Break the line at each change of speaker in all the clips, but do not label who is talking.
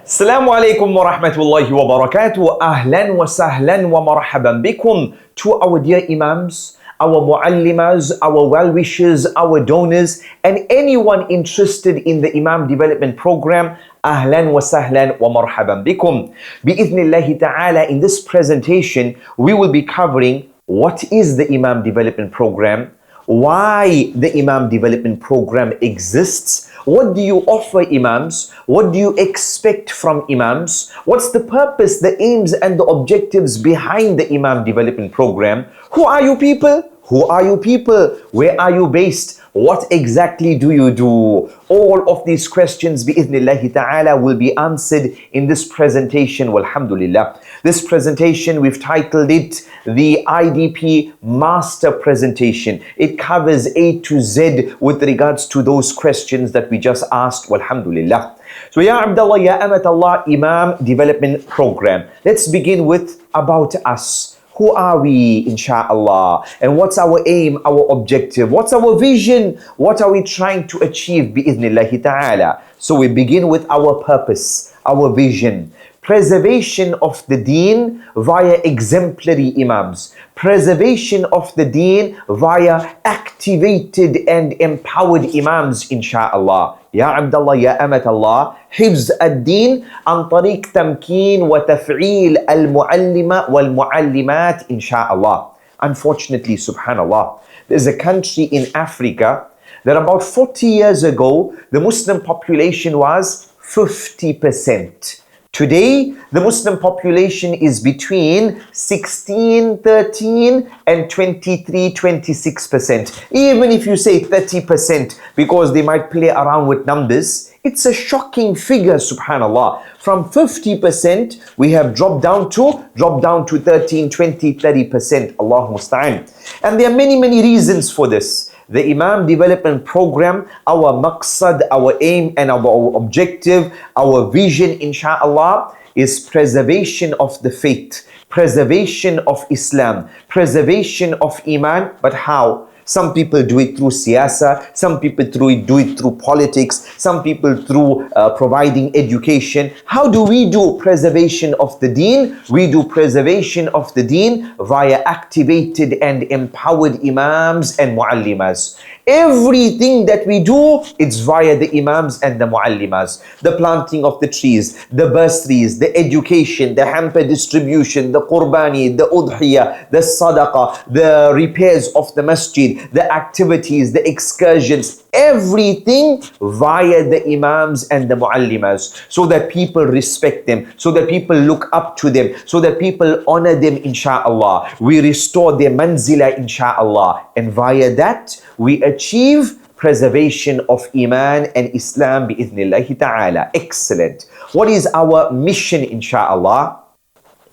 Assalamu alaikum wa rahmatullahi wa barakatuh. Ahlan wa sahlan wa marhaban bikum to our dear Imams, our Muallimas, our well-wishers, our donors, and anyone interested in the Imam Development Program. Ahlan wa sahlan wa marhaban bikum. Bi'idhnillahi ta'ala, in this presentation, we will be covering what is the Imam Development Program, why the Imam Development Program exists, what do you offer Imams, what do you expect from Imams, what's the purpose, the aims and the objectives behind the Imam Development Program, who are you people, who are you people, where are you based, what exactly do you do? All of these questions bi'idhnillahi ta'ala will be answered in this presentation, walhamdulillah. This presentation, we've titled it the IDP Master Presentation. It covers A to Z with regards to those questions that we just asked, walhamdulillah. So, Ya Abdullah, Ya Amatallah, Imam Development Program. Let's begin with about us. Who are we, insha'Allah? And what's our aim, our objective? What's our vision? What are we trying to achieve, bi'idhnillahi ta'ala? So we begin with our purpose, our vision. Preservation of the deen via exemplary Imams. Preservation of the deen via activated and empowered Imams, insha'Allah. Ya Abdullah, Ya Amatallah, حفظ الدين عن طريق تمكين وتفعيل المعلمة والمعلمات insha'Allah. Unfortunately, subhanallah, there's a country in Africa that about 40 years ago, the Muslim population was 50%. Today, the Muslim population is between 16, 13 and 23, 26%. Even if you say 30%, because they might play around with numbers, it's a shocking figure, subhanallah. From 50%, we have dropped down to 13, 20, 30%. Allah musta'an. And there are many, many reasons for this. The Imam Development Program, our maqsad, our aim and our objective, our vision, insha'Allah, is preservation of the faith, preservation of Islam, preservation of Iman. But how? Some people do it through siyasa, some people do it through politics, some people through providing education. How do we do preservation of the deen? We do preservation of the deen via activated and empowered Imams and Muallimas. Everything that we do, it's via the Imams and the Muallimas. The planting of the trees, the bursaries, the education, the hamper distribution, the qurbani, the udhiyah, the sadaqah, the repairs of the masjid, the activities, the excursions, everything via the Imams and the Muallimas, so that people respect them, so that people look up to them, so that people honor them, insha'Allah. We restore their manzila, insha'Allah. And via that, we achieve preservation of Iman and Islam, bi'idhnillahi ta'ala. Excellent. What is our mission, insha'Allah?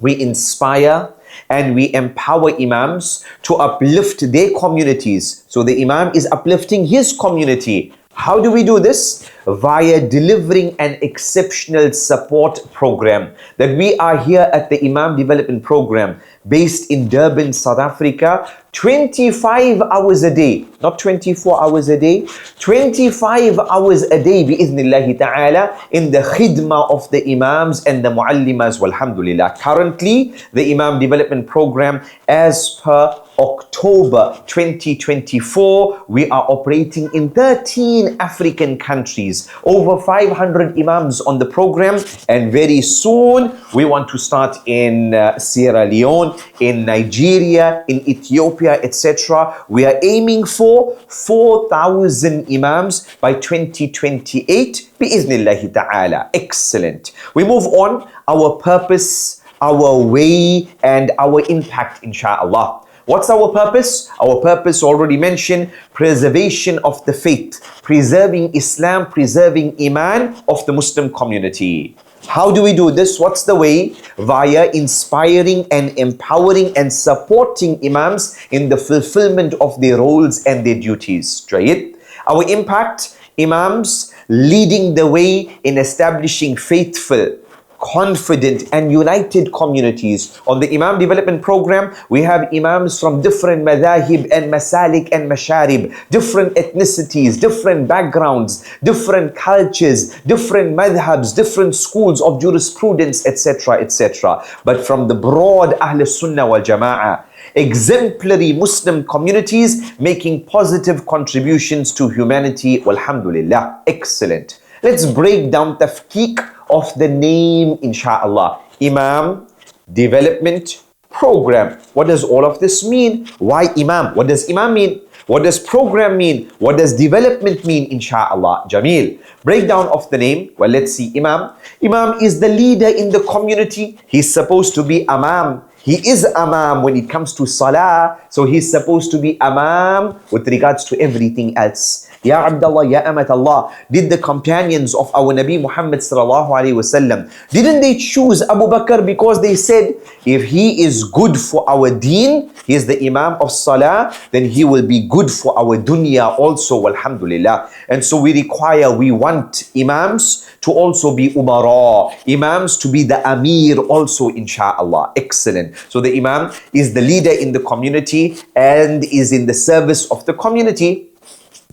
We inspire and we empower Imams to uplift their communities. So the Imam is uplifting his community. How do we do this? Via delivering an exceptional support program. That we are here at the Imam Development Program, based in Durban, South Africa, 25 hours a day, not 24 hours a day, 25 hours a day, bi'idhnillahi ta'ala, in the khidmah of the Imams and the Muallimas, walhamdulillah. Currently, the Imam Development Program, as per October 2024, we are operating in 13 African countries, over 500 Imams on the program, and very soon we want to start in Sierra Leone, in Nigeria, in Ethiopia, etc. We are aiming for 4,000 Imams by 2028, bi'iznillahi ta'ala. Excellent. We move on, our purpose, our way, and our impact, insha'Allah. What's our purpose? Our purpose, already mentioned, preservation of the faith, preserving Islam, preserving Iman of the Muslim community. How do we do this? What's the way? Via inspiring and empowering and supporting Imams in the fulfillment of their roles and their duties. Right? Our impact, Imams leading the way in establishing faithful, confident and united communities. On the Imam Development Program, we have Imams from different madhahib and masalik and masharib, different ethnicities, different backgrounds, different cultures, different madhabs, different schools of jurisprudence, etc., etc. But from the broad Ahl Sunnah wal Jama'ah, exemplary Muslim communities making positive contributions to humanity. Walhamdulillah. Excellent. Let's break down tafkik of the name, inshallah. Imam Development Program. What does all of this mean? Why Imam? What does Imam mean? What does program mean? What does development mean, inshallah? Jameel. Breakdown of the name. Well, let's see. Imam. Imam is the leader in the community. He's supposed to be Imam. He is Imam when it comes to Salah. So he's supposed to be Imam with regards to everything else. Ya Abdullah, Ya Amat Allah, did the companions of our Nabi Muhammad sallallahu alaihi wasallam, didn't they choose Abu Bakr because they said, if he is good for our deen, he is the Imam of Salah, then he will be good for our dunya also, alhamdulillah. And so we want Imams to also be Umara, Imams to be the Amir also, inshallah. Excellent. So the Imam is the leader in the community and is in the service of the community.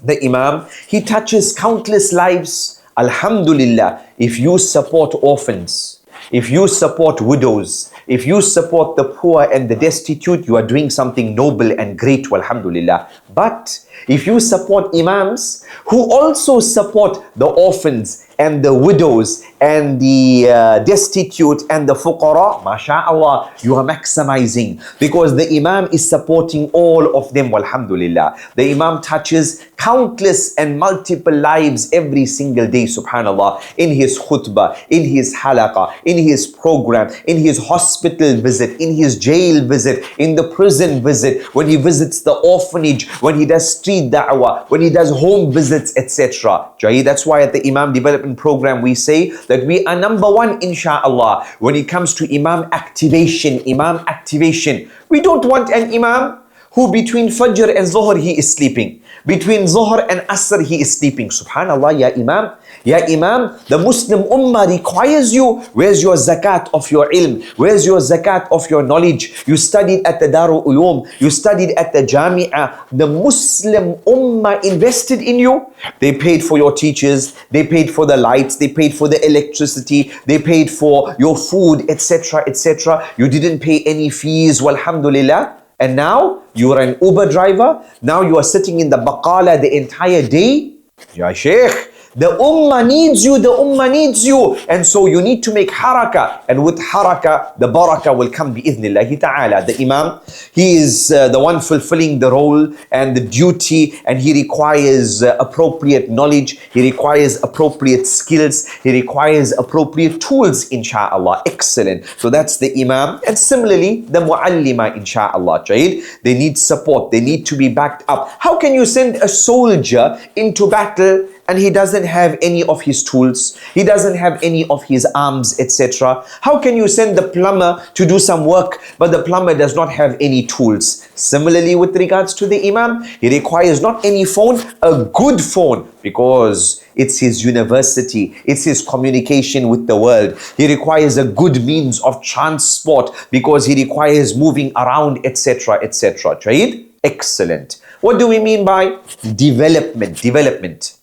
The Imam, he touches countless lives. Alhamdulillah, if you support orphans, if you support widows, if you support the poor and the destitute, you are doing something noble and great, alhamdulillah. But if you support Imams who also support the orphans and the widows and the destitute and the fuqara, mashallah, you are maximizing, because the Imam is supporting all of them, alhamdulillah. The Imam touches countless and multiple lives every single day, subhanallah, in his khutbah, in his halaqa, in his program, in his hospital visit, in his jail visit, in the prison visit, when he visits the orphanage, when he does street da'wah, when he does home visits, etc. That's why at the Imam Development Program we say that we are number one, inshallah, when it comes to Imam activation. Imam activation. We don't want an Imam who between Fajr and Zuhr he is sleeping. Between Zuhr and Asr he is sleeping. Subhanallah, Ya Imam. Ya Imam, the Muslim Ummah requires you. Where's your zakat of your ilm? Where's your zakat of your knowledge? You studied at the Darul Ulum. You studied at the Jami'ah. The Muslim Ummah invested in you. They paid for your teachers. They paid for the lights. They paid for the electricity. They paid for your food, etc., etc. You didn't pay any fees. Walhamdulillah. And now you are an Uber driver. Now you are sitting in the baqala the entire day. Ya Sheikh, the Ummah needs you. The Ummah needs you. And so you need to make harakah. And with harakah, the barakah will come bi'idhnillahi ta'ala. The Imam, he is the one fulfilling the role and the duty, and he requires appropriate knowledge. He requires appropriate skills. He requires appropriate tools, insha'Allah. Excellent. So that's the Imam. And similarly, the Muallima, insha'Allah. They need support. They need to be backed up. How can you send a soldier into battle and he doesn't have any of his tools, he doesn't have any of his arms, etc.? How can you send the plumber to do some work, but the plumber does not have any tools? Similarly, with regards to the Imam, he requires not any phone, a good phone, because it's his university, it's his communication with the world. He requires a good means of transport, because he requires moving around, etc., etc. Excellent. What do we mean by development?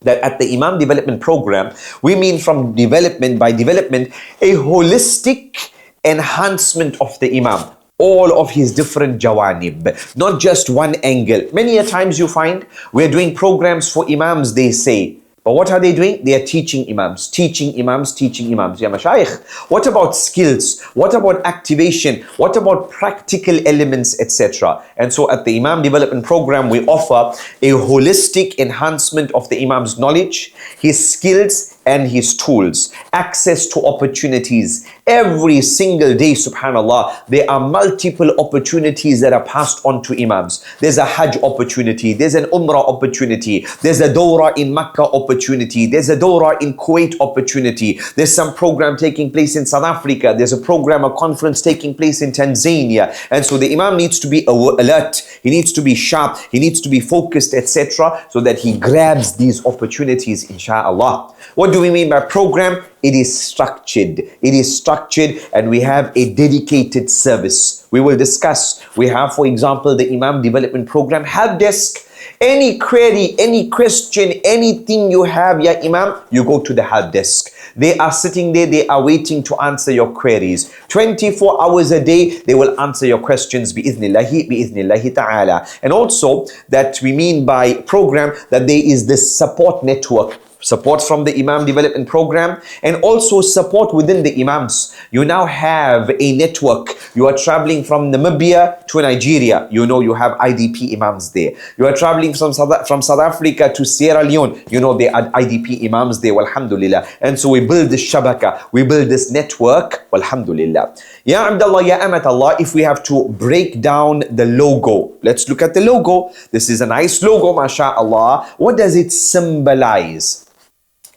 That at the Imam Development Program, we mean from development, by development, a holistic enhancement of the Imam. All of his different jawanib, not just one angle. Many a times you find we're doing programs for Imams, they say. But what are they doing? They are teaching Imams. Ya Mashayikh. What about skills? What about activation? What about practical elements, etc.? And so at the Imam Development Program, we offer a holistic enhancement of the Imam's knowledge, his skills, and his tools, access to opportunities. Every single day, subhanallah, there are multiple opportunities that are passed on to Imams. There's a Hajj opportunity, there's an Umrah opportunity, there's a Dawrah in Makkah opportunity, there's a Dawrah in Kuwait opportunity, there's some program taking place in South Africa, there's a program, a conference taking place in Tanzania. And so the Imam needs to be alert, he needs to be sharp, he needs to be focused, etc., so that he grabs these opportunities, inshallah. What do we mean by program? It is structured. It is structured, and we have a dedicated service. We will discuss. We have, for example, the Imam Development Program Help Desk. Any query, any question, anything you have, ya Imam, you go to the help desk. They are sitting there, they are waiting to answer your queries. 24 hours a day, they will answer your questions bi'idhnillahi ta'ala. And also, that we mean by program, that there is this support network. Support from the Imam Development Program, and also support within the Imams. You now have a network. You are traveling from Namibia to Nigeria. You know you have IDP Imams there. You are traveling from South Africa to Sierra Leone. You know there are IDP Imams there, walhamdulillah. And so we build this shabaka. We build this network, walhamdulillah. Ya Abdullah, Ya Amat Allah, if we have to break down the logo. Let's look at the logo. This is a nice logo, mashallah. What does it symbolize?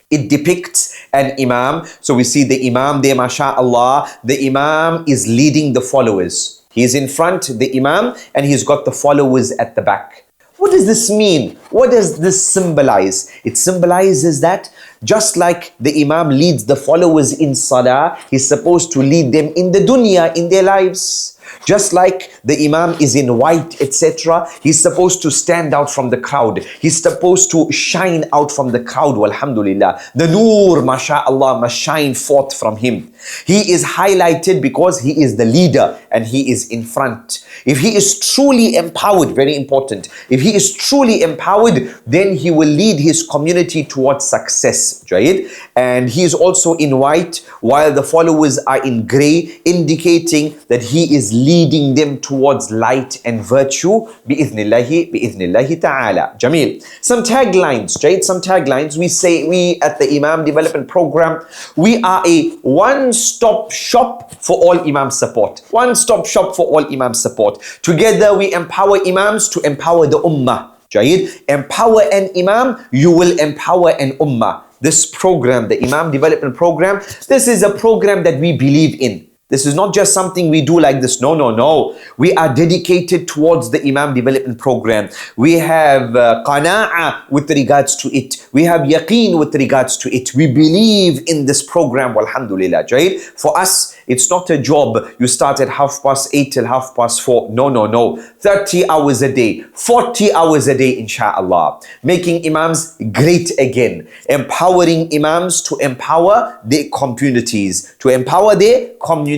It depicts an Imam. So we see the Imam there, mashallah. The Imam is leading the followers. He is in front, the Imam, and he's got the followers at the back. What does this mean? What does this symbolize? It symbolizes that just like the Imam leads the followers in Salah, he's supposed to lead them in the dunya, in their lives. Just like the Imam is in white, etc., he's supposed to stand out from the crowd. He's supposed to shine out from the crowd, walhamdulillah. The Noor, mashallah, must shine forth from him. He is highlighted because he is the leader and he is in front. If he is truly empowered, very important, if he is truly empowered, then he will lead his community towards success, Jayid. And he is also in white, while the followers are in grey, indicating that he is leading them towards light and virtue, bi'idhnillahi ta'ala. Jameel. Some taglines, Jayid, some taglines. We say, we at the Imam Development Program, we are a one-stop shop for all Imam support. One-stop shop for all Imam support. Together we empower Imams to empower the Ummah. Jayid, empower an Imam, you will empower an Ummah. This program, the Imam Development Program, this is a program that we believe in. This is not just something we do like this. No, no, no. We are dedicated towards the Imam Development Program. We have qana'a with regards to it. We have yaqeen with regards to it. We believe in this program, walhamdulillah. Jayid. For us, it's not a job. You start at 8:30 till 4:30. No, no, no. 30 hours a day, 40 hours a day, inshallah. Making Imams great again. Empowering Imams to empower their communities. To empower their communities.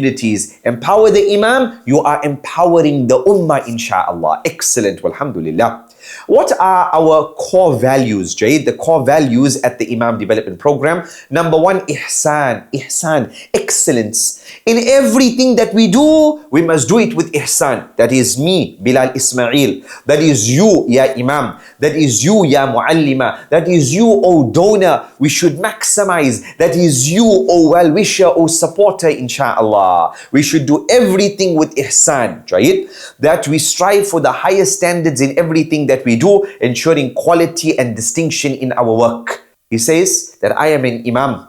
Empower the Imam, you are empowering the Ummah, inshallah. Excellent, walhamdulillah. What are our core values, Jayid? The core values at the Imam Development Program. Number one, ihsan. Ihsan, excellence. In everything that we do, we must do it with ihsan. That is me, Bilal Ismail. That is you, Ya Imam. That is you, Ya Muallima. That is you, O donor. We should maximize. That is you, O well-wisher, O supporter, inshallah. We should do everything with ihsan, Jayid. That we strive for the highest standards in everything that we do, ensuring quality and distinction in our work. He says that I am an Imam.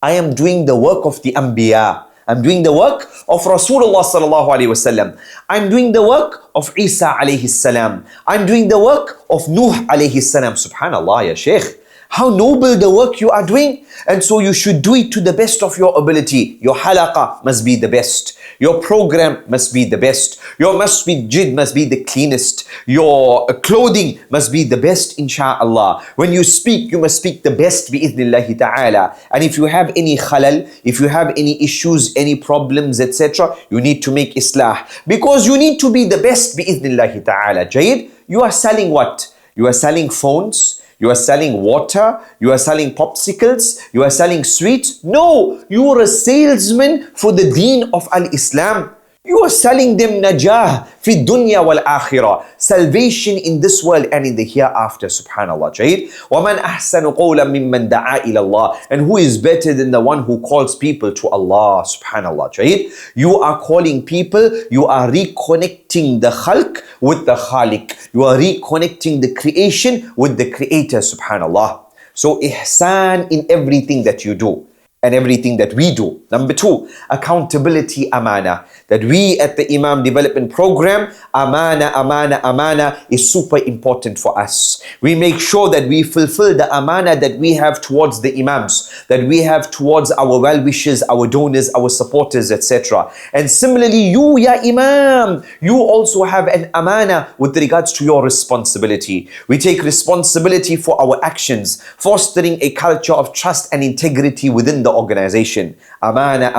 I am doing the work of the Anbiya. I'm doing the work of Rasulullah sallallahu alaihi wasallam. I'm doing the work of Isa alayhi salam. I'm doing the work of Nuh alayhi salam. Subhanallah, ya Shaykh. How noble the work you are doing. And so you should do it to the best of your ability. Your halaqa must be the best. Your program must be the best. Your masjid must be the cleanest. Your clothing must be the best, inshallah. When you speak, you must speak the best, bi'idhnillahi ta'ala. And if you have any khalal, if you have any issues, any problems, etc., you need to make islah. Because you need to be the best, bi'idhnillahi ta'ala. Jayid, you are selling what? You are selling phones. You are selling water, you are selling popsicles, you are selling sweets. No, you are a salesman for the deen of Al-Islam. You are selling them najah fi dunya wal akhirah, salvation in this world and in the hereafter. Subhanallah. Jayid. وَمَنْ أَحْسَنُ قَوْلًا مِمَّنْ دَعَا إِلَى اللَّهِ. And who is better than the one who calls people to Allah? Subhanallah. Jayid. You are calling people, you are reconnecting the khalq with the khaliq. You are reconnecting the creation with the creator. Subhanallah. So ihsan in everything that you do. and everything that we do. Number two, accountability amana. That we at the Imam Development Program, amana is super important for us. We make sure that we fulfill the amana that we have towards the Imams, that we have towards our well-wishers, our donors, our supporters, etc. And similarly, you, ya Imam, you also have an amana with regards to your responsibility. We take responsibility for our actions, fostering a culture of trust and integrity within the organization. Amana.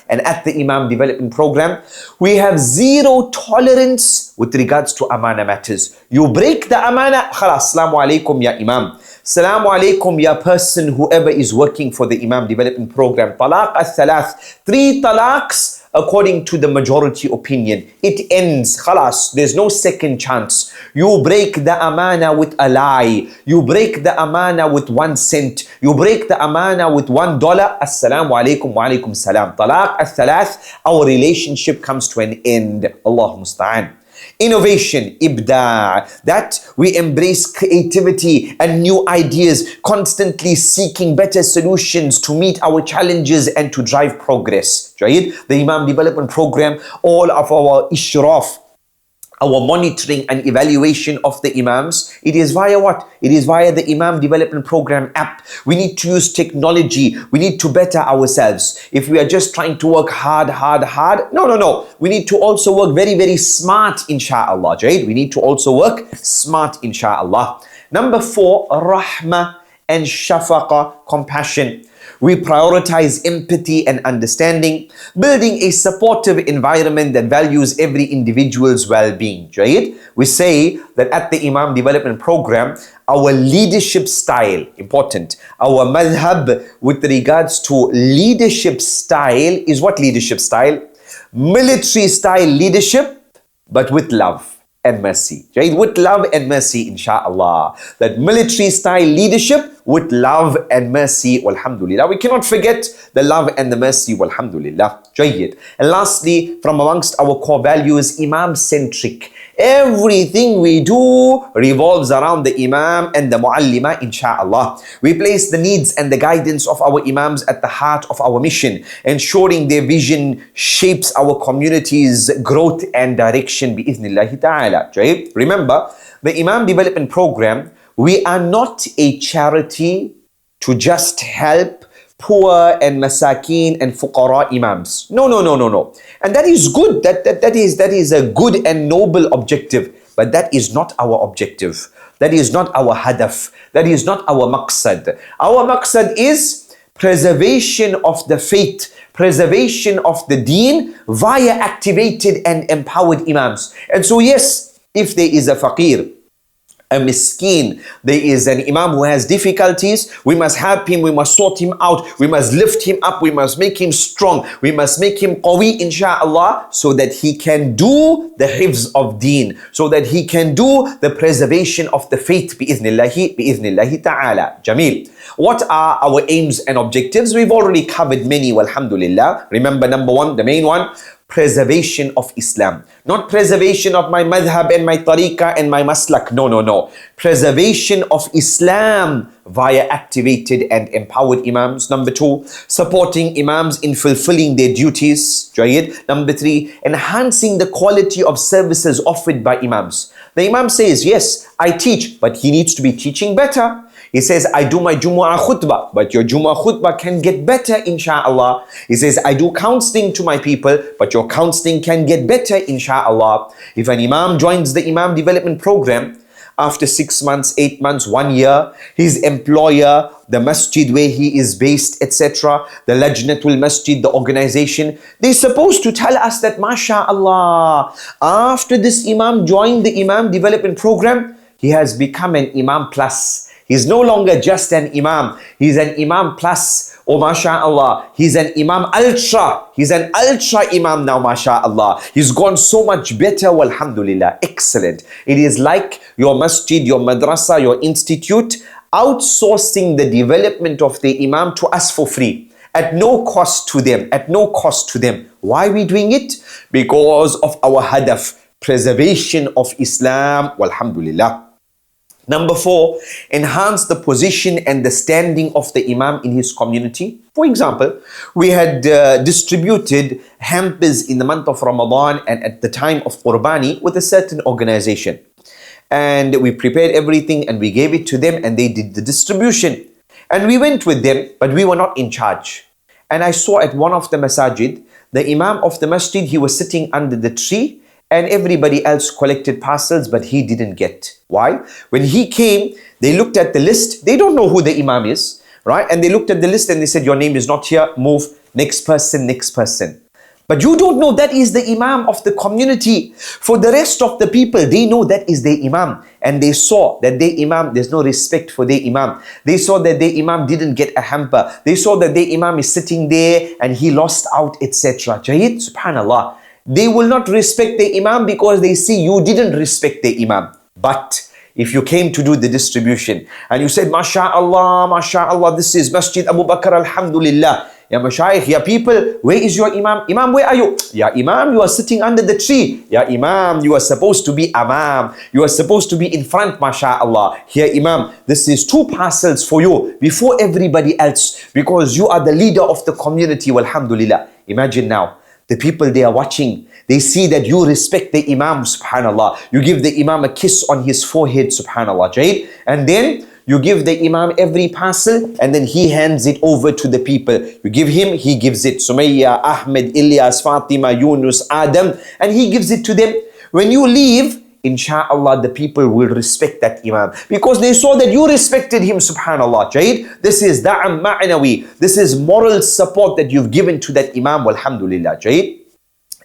And at the Imam Development Program, we have zero tolerance with regards to amana matters. You break the amana, khalas, assalamu alaikum ya Imam. Assalamu alaikum ya person, whoever is working for the Imam Development Program. Talaq al-thalath, 3 talaqs according to the majority opinion. It ends, khalas, there's no second chance. You break the amana with a lie. You break the amana with 1 cent. You break the amana with $1. Assalamu alaikum wa alaikum salam. Talaq al-thalath, our relationship comes to an end. Allah musta'an. Innovation, ibda', that we embrace creativity and new ideas, constantly seeking better solutions to meet our challenges and to drive progress. The Imam Development Program, all of our ishraf, our monitoring and evaluation of the Imams, it is via what? It is via the Imam Development Program app. We need to use technology. We need to better ourselves. If we are just trying to work hard, no. We need to also work very, very smart, inshallah. We need to also work smart, inshallah. Number 4, rahmah and shafaqa, compassion. We prioritize empathy and understanding, building a supportive environment that values every individual's well-being. We say that at the Imam Development Program, our leadership style, important, our madhab with regards to leadership style is what leadership style? Military style leadership, but with love and mercy. With love and mercy, inshallah. That military style leadership with love and mercy, walhamdulillah. We cannot forget the love and the mercy, walhamdulillah. And lastly, from amongst our core values, Imam-centric. Everything we do revolves around the Imam and the Muallima, insha'Allah. We place the needs and the guidance of our Imams at the heart of our mission, ensuring their vision shapes our community's growth and direction, bi'ithnillahi ta'ala. Remember, the Imam Development Program, we are not a charity to just help poor and masakeen and fuqara imams. No. And that is good. That is a good and noble objective. But that is not our objective. That is not our hadaf. That is not our maqsad. Our maqsad is preservation of the faith, preservation of the deen via activated and empowered imams. And so yes, if there is a faqir, a miskeen, there is an imam who has difficulties, we must help him, we must sort him out, we must lift him up, we must make him strong, we must make him qawi, insha'Allah, so that he can do the hifz of deen, so that he can do the preservation of the faith, bi'ithnillahi ta'ala. Jameel. What are our aims and objectives? We've already covered many, walhamdulillah. Remember, number 1, the main one, preservation of Islam. Not preservation of my madhab and my tariqah and my maslak. No. Preservation of Islam via activated and empowered imams. Number 2, supporting imams in fulfilling their duties. Number 3, enhancing the quality of services offered by imams. The imam says, yes, I teach, but he needs to be teaching better. He says, I do my Jumu'ah khutbah, but your Jumu'ah khutbah can get better, insha'Allah. He says, I do counseling to my people, but your counseling can get better, insha'Allah. If an imam joins the Imam Development Program, after 6 months, 8 months, 1 year, his employer, the masjid where he is based, etc., the Lajnatul Masjid, the organization, they're supposed to tell us that, MashaAllah, after this imam joined the Imam Development Program, he has become an imam plus. He's no longer just an imam. He's an imam plus. Oh, mashallah. He's an imam ultra. He's an ultra imam now, mashallah. He's gone so much better, walhamdulillah. Excellent. It is like your masjid, your madrasa, your institute, outsourcing the development of the imam to us for free. At no cost to them. At no cost to them. Why are we doing it? Because of our hadaf. Preservation of Islam, walhamdulillah. Number 4, enhance the position and the standing of the Imam in his community. For example, we had distributed hampers in the month of Ramadan and at the time of Qurbani with a certain organization. And we prepared everything and we gave it to them and they did the distribution. And we went with them, but we were not in charge. And I saw at one of the masajid, the Imam of the masjid, he was sitting under the tree and everybody else collected parcels, but he didn't get. Why? When he came, they looked at the list. They don't know who the Imam is, right? And they looked at the list and they said, your name is not here, move, next person, next person. But you don't know that is the Imam of the community. For the rest of the people, they know that is their Imam. And they saw that their Imam, there's no respect for their Imam. They saw that their Imam didn't get a hamper. They saw that their Imam is sitting there and he lost out, etc. Jayid, subhanallah. They will not respect the Imam because they see you didn't respect the Imam. But if you came to do the distribution and you said, MashaAllah, this is Masjid Abu Bakr, Alhamdulillah. Ya Mashayikh, ya people, where is your Imam? Imam, where are you? Ya Imam, you are sitting under the tree. Ya Imam, you are supposed to be Imam. You are supposed to be in front, MashaAllah. Here, Imam, this is 2 parcels for you before everybody else because you are the leader of the community, Alhamdulillah. Imagine now. The people they are watching, they see that you respect the Imam, subhanallah. You give the Imam a kiss on his forehead, subhanallah, Jayid. And then you give the Imam every parcel and then he hands it over to the people. You give him, he gives it. Sumayya, Ahmed, Ilyas, Fatima, Yunus, Adam, and he gives it to them. When you leave, inshallah, the people will respect that Imam because they saw that you respected him, subhanallah. Jayid, this is da'am ma'nawi. This is moral support that you've given to that Imam, walhamdulillah. Jayid.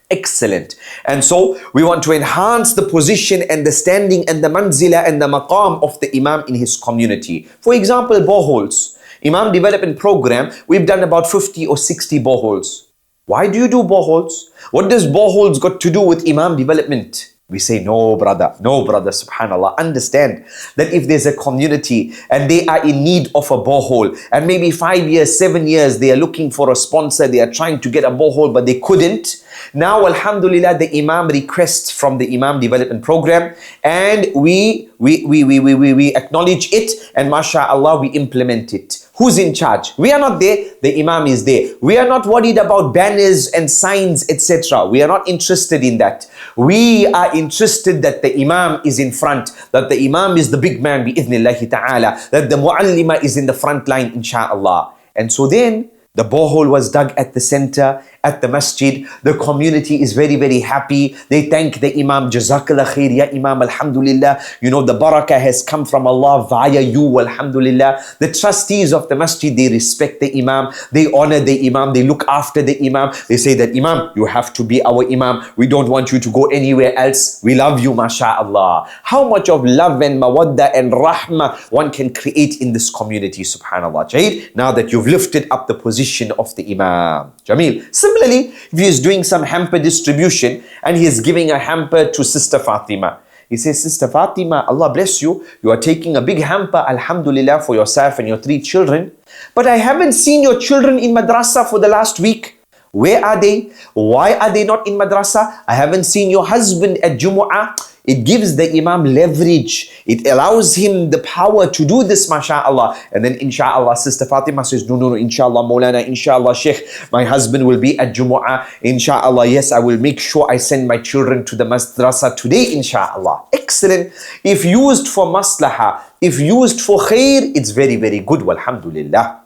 Excellent. And so we want to enhance the position and the standing and the manzila and the maqam of the Imam in his community. For example, boreholes. Imam Development Program, we've done about 50 or 60 boreholes. Why do you do boreholes? What does boreholes got to do with Imam development? We say, no brother, subhanallah. Understand that if there's a community and they are in need of a borehole and maybe 5 years, 7 years, they are looking for a sponsor, they are trying to get a borehole but they couldn't. Now, alhamdulillah, the Imam requests from the Imam Development Program and we acknowledge it and mashallah, we implement it. Who's in charge? We are not there, the Imam is there. We are not worried about banners and signs, etc. We are not interested in that. We are interested that the Imam is in front, that the Imam is the big man, bi'idhnillahi ta'ala, that the Mu'allima is in the front line, inshallah. And so then, the borehole was dug at the center, at the masjid. The community is very, very happy. They thank the Imam, Jazakallah khair, ya Imam, alhamdulillah. You know, the barakah has come from Allah via you, alhamdulillah. The trustees of the masjid, they respect the Imam. They honor the Imam. They look after the Imam. They say that, Imam, you have to be our Imam. We don't want you to go anywhere else. We love you, mashallah. How much of love and mawadda and rahmah one can create in this community, subhanallah. Jayid, now that you've lifted up the position of the Imam. Jameel. Similarly, if he is doing some hamper distribution and he is giving a hamper to Sister Fatima. He says, Sister Fatima, Allah bless you. You are taking a big hamper, alhamdulillah, for yourself and your 3 children. But I haven't seen your children in madrasa for the last week. Where are they? Why are they not in madrasa? I haven't seen your husband at Jumu'ah. It gives the Imam leverage. It allows him the power to do this, mashallah. And then inshallah, Sister Fatima says, no, inshallah, Maulana, inshallah, Sheikh, my husband will be at Jumu'ah. Inshallah, yes, I will make sure I send my children to the madrasa today, inshallah. Excellent. If used for maslaha, if used for khair, it's very, very good, walhamdulillah.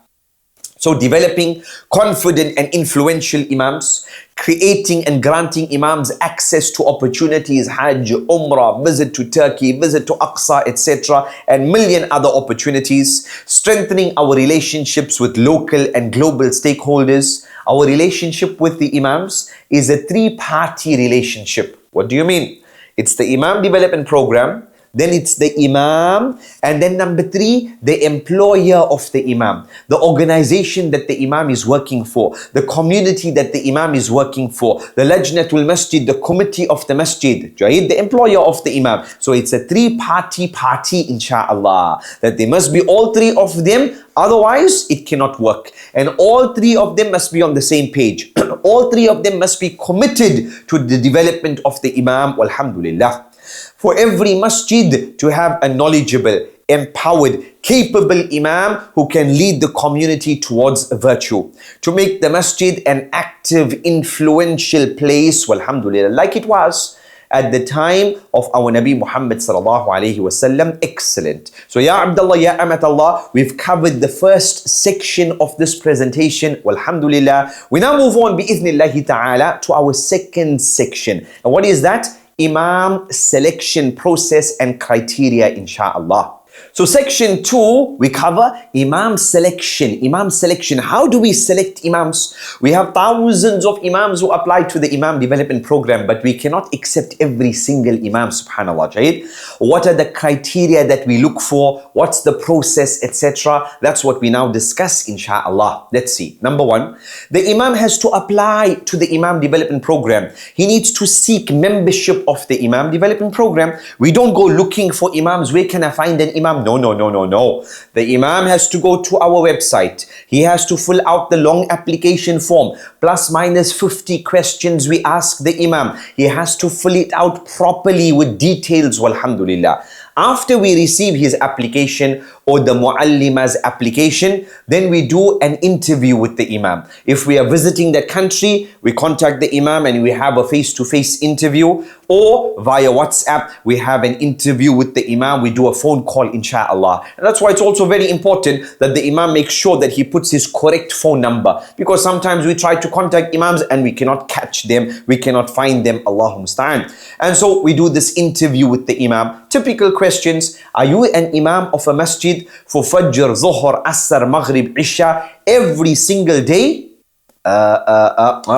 So developing confident and influential Imams, creating and granting Imams access to opportunities, Hajj, Umrah, visit to Turkey, visit to Aqsa, etc. and million other opportunities, strengthening our relationships with local and global stakeholders. Our relationship with the Imams is a 3-party relationship. What do you mean? It's the Imam Development Program, then it's the Imam, and then number 3, the employer of the Imam, the organization that the Imam is working for, the community that the Imam is working for, the Lajnatul Masjid, the committee of the Masjid, the employer of the Imam. So it's a 3-party party, inshallah, that they must be all 3 of them, otherwise it cannot work. And all 3 of them must be on the same page. All 3 of them must be committed to the development of the Imam, walhamdulillah. For every masjid to have a knowledgeable, empowered, capable imam who can lead the community towards virtue, to make the masjid an active, influential place, walhamdulillah, like it was at the time of our Nabi Muhammad sallallahu alayhi wasallam. Excellent. So Ya Abdullah, Ya Amatallah, we've covered the first section of this presentation, walhamdulillah. We now move on bi'ithnillahi ta'ala to our second section. And what is that? Imam selection process and criteria, insha'Allah. So section 2, we cover Imam selection. Imam selection. How do we select Imams? We have thousands of Imams who apply to the Imam development program, but we cannot accept every single Imam, subhanAllah. Right? What are the criteria that we look for? What's the process, etc.? That's what we now discuss, insha'Allah. Let's see. Number 1, the Imam has to apply to the Imam development program. He needs to seek membership of the Imam development program. We don't go looking for Imams. Where can I find an Imam? No. The Imam has to go to our website. He has to fill out the long application form, plus minus 50 questions we ask the Imam. He has to fill it out properly with details, walhamdulillah. After we receive his application or the muallima's application, then we do an interview with the Imam. If we are visiting that country, we contact the Imam and we have a face-to-face interview, or via WhatsApp, we have an interview with the Imam. We do a phone call, insha'Allah. And that's why it's also very important that the Imam makes sure that he puts his correct phone number, because sometimes we try to contact Imams and we cannot catch them, we cannot find them, Allahumma musta'an. And so we do this interview with the Imam. Typical questions: are you an Imam of a masjid for Fajr, Zuhr, Asr, Maghrib, Isha every single day?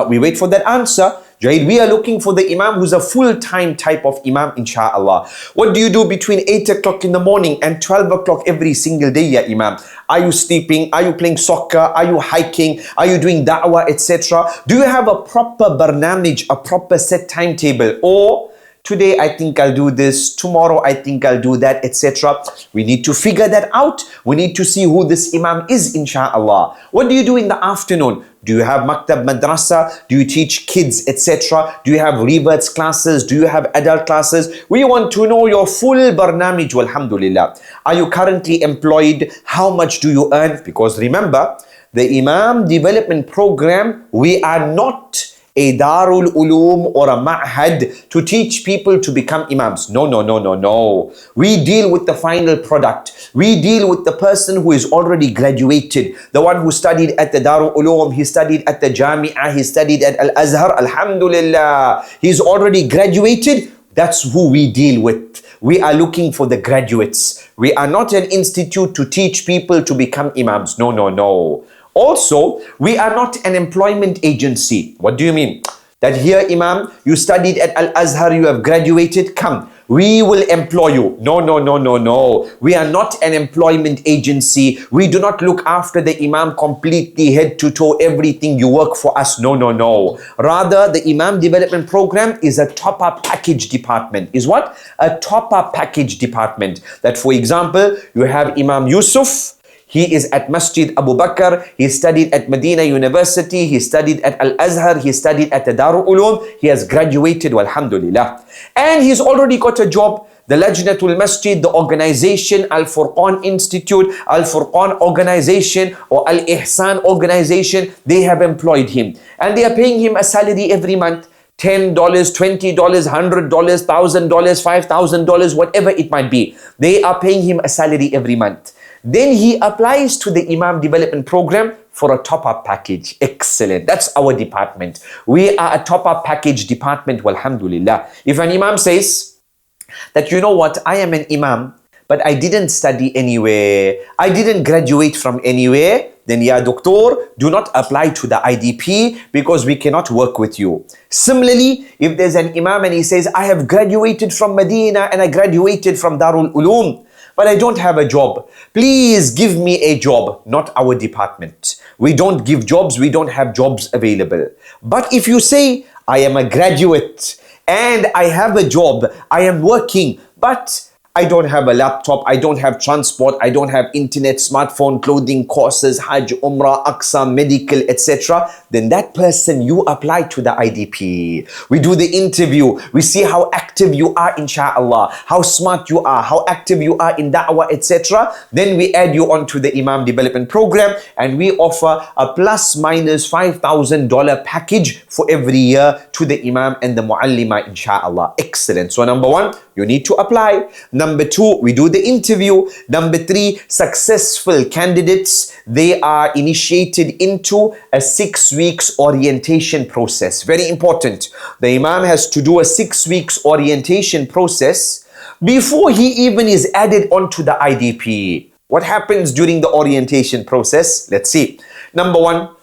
We wait for that answer. We are looking for the Imam who's a full-time type of Imam, insha'Allah. What do you do between 8 o'clock in the morning and 12 o'clock every single day, ya Imam? Are you sleeping? Are you playing soccer? Are you hiking? Are you doing da'wah, etc.? Do you have a proper barnamij, a proper set timetable? Or today I think I'll do this, tomorrow I think I'll do that, etc. We need to figure that out. We need to see who this Imam is, insha'Allah. What do you do in the afternoon? Do you have maktab madrasa? Do you teach kids, etc.? Do you have reverts classes? Do you have adult classes? We want to know your full barnamij, walhamdulillah. Are you currently employed? How much do you earn? Because remember, the Imam development program, we are not a Darul Uloom or a Ma'had to teach people to become Imams. No. We deal with the final product. We deal with the person who is already graduated. The one who studied at the Darul Uloom, he studied at the Jami'ah, he studied at Al-Azhar, alhamdulillah. He's already graduated. That's who we deal with. We are looking for the graduates. We are not an institute to teach people to become Imams. No. Also, we are not an employment agency. What do you mean? That here, Imam, you studied at Al-Azhar, you have graduated, come, we will employ you. No. We are not an employment agency. We do not look after the Imam completely, head to toe, everything. You work for us. No. Rather, the Imam development program is a top-up package department. Is what? A top-up package department. That, for example, you have Imam Yusuf. He is at Masjid Abu Bakr. He studied at Medina University. He studied at Al-Azhar. He studied at the Darul Uloom. He has graduated, walhamdulillah. And he's already got a job. The Lajnatul Masjid, the organization, Al-Furqan Institute, Al-Furqan organization, or Al-Ihsan organization, they have employed him. And they are paying him a salary every month. $10, $20, $100, $1,000, $5,000, whatever it might be. They are paying him a salary every month. Then he applies to the Imam development program for a top-up package. Excellent. That's our department. We are a top-up package department, walhamdulillah. If an Imam says that, you know what, I am an Imam, but I didn't study anywhere, I didn't graduate from anywhere, then ya doctor, do not apply to the IDP because we cannot work with you. Similarly, if there's an Imam and he says, I have graduated from Medina and I graduated from Darul Uloom, but I don't have a job. Please give me a job. Not our department. We don't give jobs. We don't have jobs available. But if you say, I am a graduate and I have a job, I am working, but I don't have a laptop, I don't have transport, I don't have internet, smartphone, clothing, courses, Hajj, Umrah, Aqsa, medical, etc. Then that person, you apply to the IDP. We do the interview. We see how active you are, inshallah, how smart you are, how active you are in da'wah, etc. Then we add you onto the Imam Development Program, and we offer a plus minus $5,000 package for every year to the Imam and the Muallima, inshallah. Excellent. So number one, you need to apply. Number two, we do the interview. Number three, successful candidates, they are initiated into a 6 weeks orientation process. Very important. The Imam has to do a 6 weeks orientation process before he even is added onto the IDP. What happens during the orientation process? Let's see. Number one,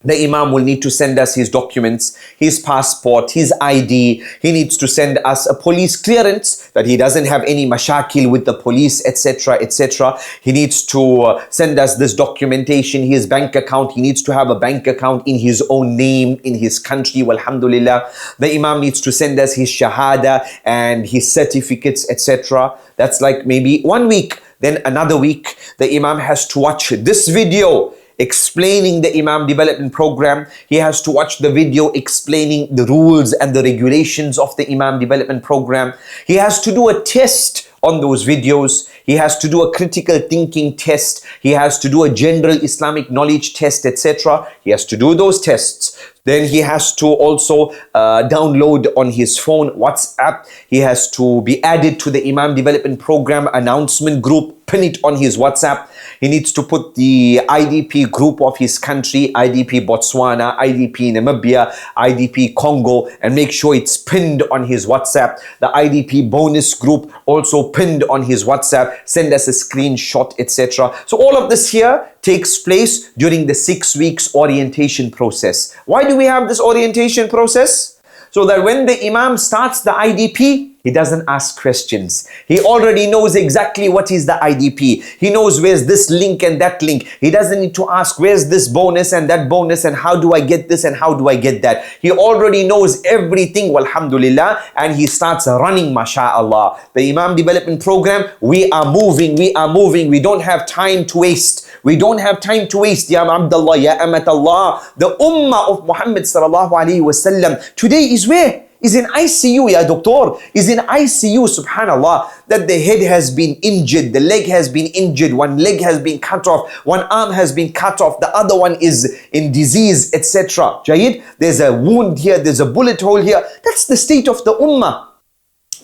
the Imam will need to send us his documents, his passport, his ID. He needs to send us a police clearance that he doesn't have any mashakil with the police, etc., etc. He needs to send us this documentation, his bank account. He needs to have a bank account in his own name, in his country, alhamdulillah. The Imam needs to send us his shahada and his certificates, etc. That's like maybe 1 week. Then another week, the Imam has to watch this video explaining the Imam Development Program. He has to watch the video explaining the rules and the regulations of the Imam Development Program. He has to do a test on those videos. He has to do a critical thinking test. He has to do a general Islamic knowledge test, etc. He has to do those tests. Then he has to also download on his phone WhatsApp. He has to be added to the Imam Development Program announcement group, pin it on his WhatsApp. He needs to put the IDP group of his country, IDP Botswana, IDP Namibia, IDP Congo, and make sure it's pinned on his WhatsApp. The IDP bonus group also pinned on his WhatsApp. Send us a screenshot, etc. So all of this here takes place during the 6 weeks orientation process. Why do we have this orientation process? So that when the Imam starts the IDP, he doesn't ask questions. He already knows exactly what is the IDP. He knows where's this link and that link. He doesn't need to ask where's this bonus and that bonus and how do I get this and how do I get that. He already knows everything, alhamdulillah, and he starts running, mashallah. The Imam Development Program, we are moving. We don't have time to waste. We don't have time to waste, Ya Abdullah, Ya Amatallah. The Ummah of Muhammad sallallahu alaihi wasallam today is where? Is in ICU, ya doctor, is in ICU, subhanallah, that the head has been injured, the leg has been injured, one leg has been cut off, one arm has been cut off, the other one is in disease, etc. Jayid, there's a wound here, there's a bullet hole here. That's the state of the ummah.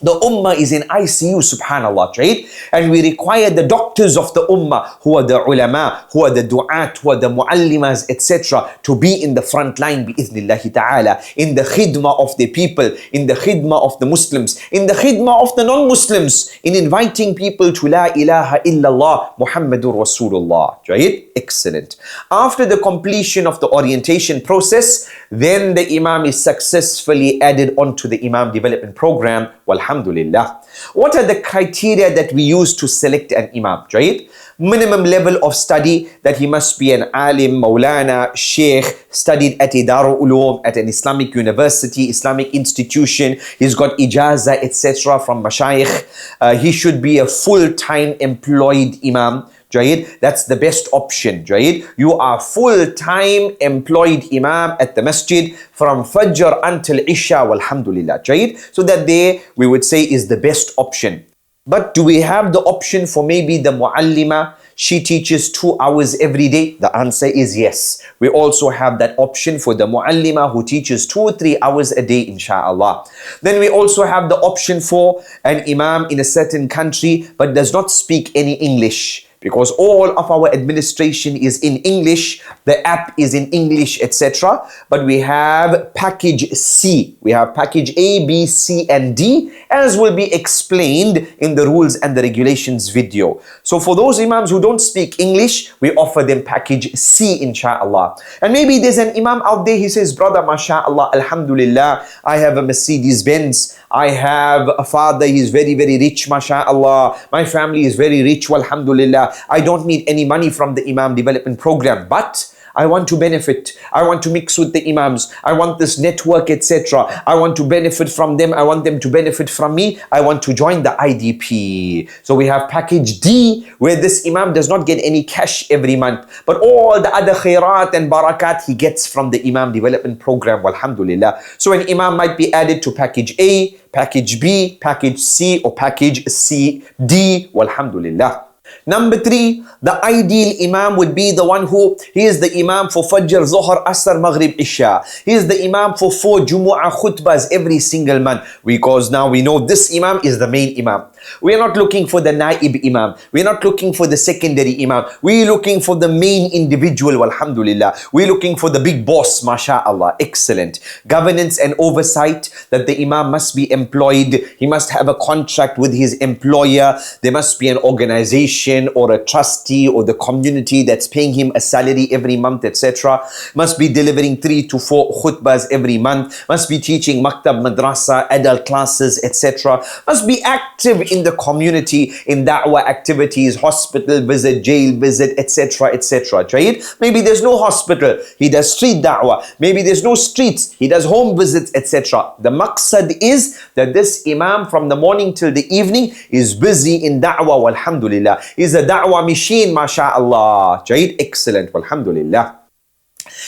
The ummah is in ICU, subhanallah, right? And we require the doctors of the ummah, who are the ulama, who are the du'at, who are the muallimas, etc., to be in the front line, bi'ithnillahi ta'ala, in the khidmah of the people, in the khidmah of the Muslims, in the khidmah of the non-Muslims, in inviting people to La ilaha illallah, Muhammadur Rasulullah, right? Excellent. After the completion of the orientation process, then the Imam is successfully added onto the Imam Development Program. Alhamdulillah. What are the criteria that we use to select an Imam? Right? Minimum level of study, that he must be an alim, maulana, sheikh, studied at a Darul Uloom, at an Islamic university, Islamic institution. He's got ijazah, etc. from mashayikh. He should be a full-time employed Imam. Jayid, that's the best option. Jayid, you are full-time employed Imam at the masjid from Fajr until Isha, walhamdulillah. Jayid, so that day we would say is the best option. But do we have the option for maybe the muallima? She teaches 2 hours every day. The answer is yes. We also have that option for the muallima who teaches 2 or 3 hours a day, inshallah. Then we also have the option for an Imam in a certain country but does not speak any English. Because all of our administration is in English, the app is in English, etc. But we have package C. We have package A, B, C, and D, as will be explained in the rules and the regulations video. So for those Imams who don't speak English, we offer them package C, inshallah. And maybe there's an Imam out there, he says, brother, mashallah, alhamdulillah, I have a Mercedes Benz. I have a father, he's very, very rich, mashallah. My family is very rich, alhamdulillah. I don't need any money from the Imam Development Program, but I want to benefit. I want to mix with the imams. I want this network, etc. I want to benefit from them. I want them to benefit from me. I want to join the IDP. So we have package D, where this imam does not get any cash every month, but all the other khairat and barakat he gets from the imam development program, alhamdulillah. So an imam might be added to package A, package B, package C, or package C, D, walhamdulillah. Number 3, the ideal imam would be the one who, he is the imam for Fajr, Zuhr, Asr, Maghrib, Isha. He is the imam for 4 Jumu'ah khutbahs every single month, because now we know this imam is the main imam. We are not looking for the naib imam. We are not looking for the secondary imam. We are looking for the main individual, alhamdulillah. We are looking for the big boss, mashallah. Excellent. Governance and oversight, that the imam must be employed. He must have a contract with his employer. There must be an organization or a trustee or the community that's paying him a salary every month, etc. Must be delivering 3 to 4 khutbahs every month. Must be teaching maktab, madrasa, adult classes, etc. Must be active in the community, in da'wah activities, hospital visit, jail visit, etc., etc. Right? Maybe there's no hospital, he does street da'wah. Maybe there's no streets, he does home visits, etc. The maqsad is that this imam from the morning till the evening is busy in da'wah, walhamdulillah. He's a da'wah machine, mashallah. Right? Excellent, walhamdulillah.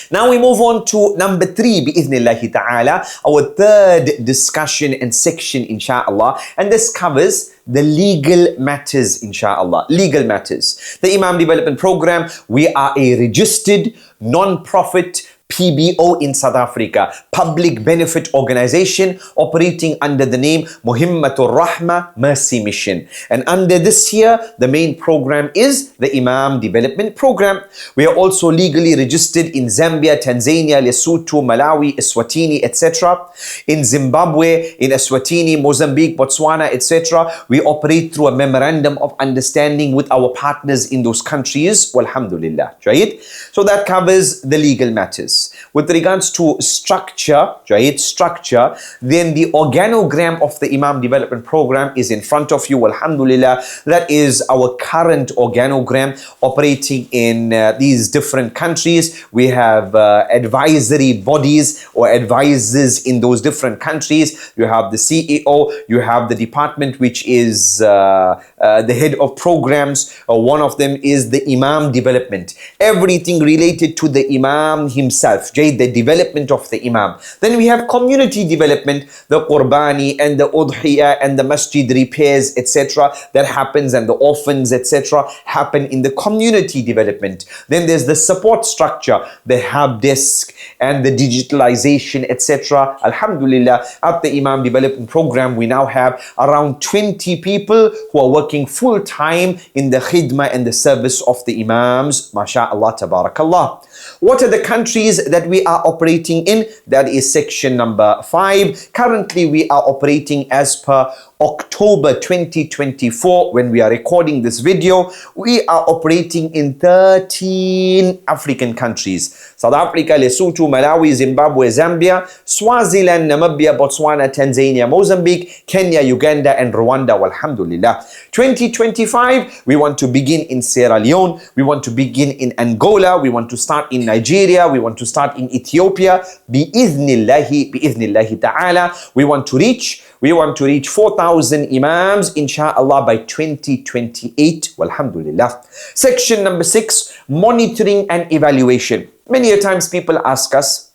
Now we move on to number 3, bi'idhnillahi ta'ala, our third discussion and section, insha'Allah. And this covers the legal matters, insha'Allah. Legal matters. The Imam Development Program, we are a registered, non-profit PBO in South Africa, public benefit organization operating under the name Muhimmatul Rahma Mercy Mission. And under this here, the main program is the Imam Development Program. We are also legally registered in Zambia, Tanzania, Lesotho, Malawi, Eswatini, etc. In Zimbabwe, in Eswatini, Mozambique, Botswana, etc. We operate through a memorandum of understanding with our partners in those countries. Walhamdulillah. Right? So that covers the legal matters. With regards to structure, right? Structure, then the organogram of the Imam Development Program is in front of you, alhamdulillah. That is our current organogram operating in these different countries. We have advisory bodies or advisors in those different countries. You have the CEO, you have the department which is the head of programs. One of them is the Imam Development. Everything related to the Imam himself, the development of the Imam. Then we have community development, the Qurbani and the Udhiyah and the masjid repairs, etc. that happens, and the orphans, etc. happen in the community development. Then there's the support structure, the help desk and the digitalization, etc. Alhamdulillah, at the Imam Development Program, we now have around 20 people who are working full time in the khidmah and the service of the Imams. MashaAllah, tabarakallah. What are the countries that we are operating in? That is section number 5. Currently, we are operating as per October 2024, when we are recording this video. We are operating in 13 African countries: South Africa, Lesotho, Malawi, Zimbabwe, Zambia, Swaziland, Namibia, Botswana, Tanzania, Mozambique, Kenya, Uganda, and Rwanda. Alhamdulillah. 2025, we want to begin in Sierra Leone, we want to begin in Angola, we want to start in Nigeria, we want to start in Ethiopia. Bi'idhnillahi ta'ala, we want to reach 4,000 imams, insha'Allah, by 2028. Walhamdulillah. Section number 6, monitoring and evaluation. Many a times people ask us,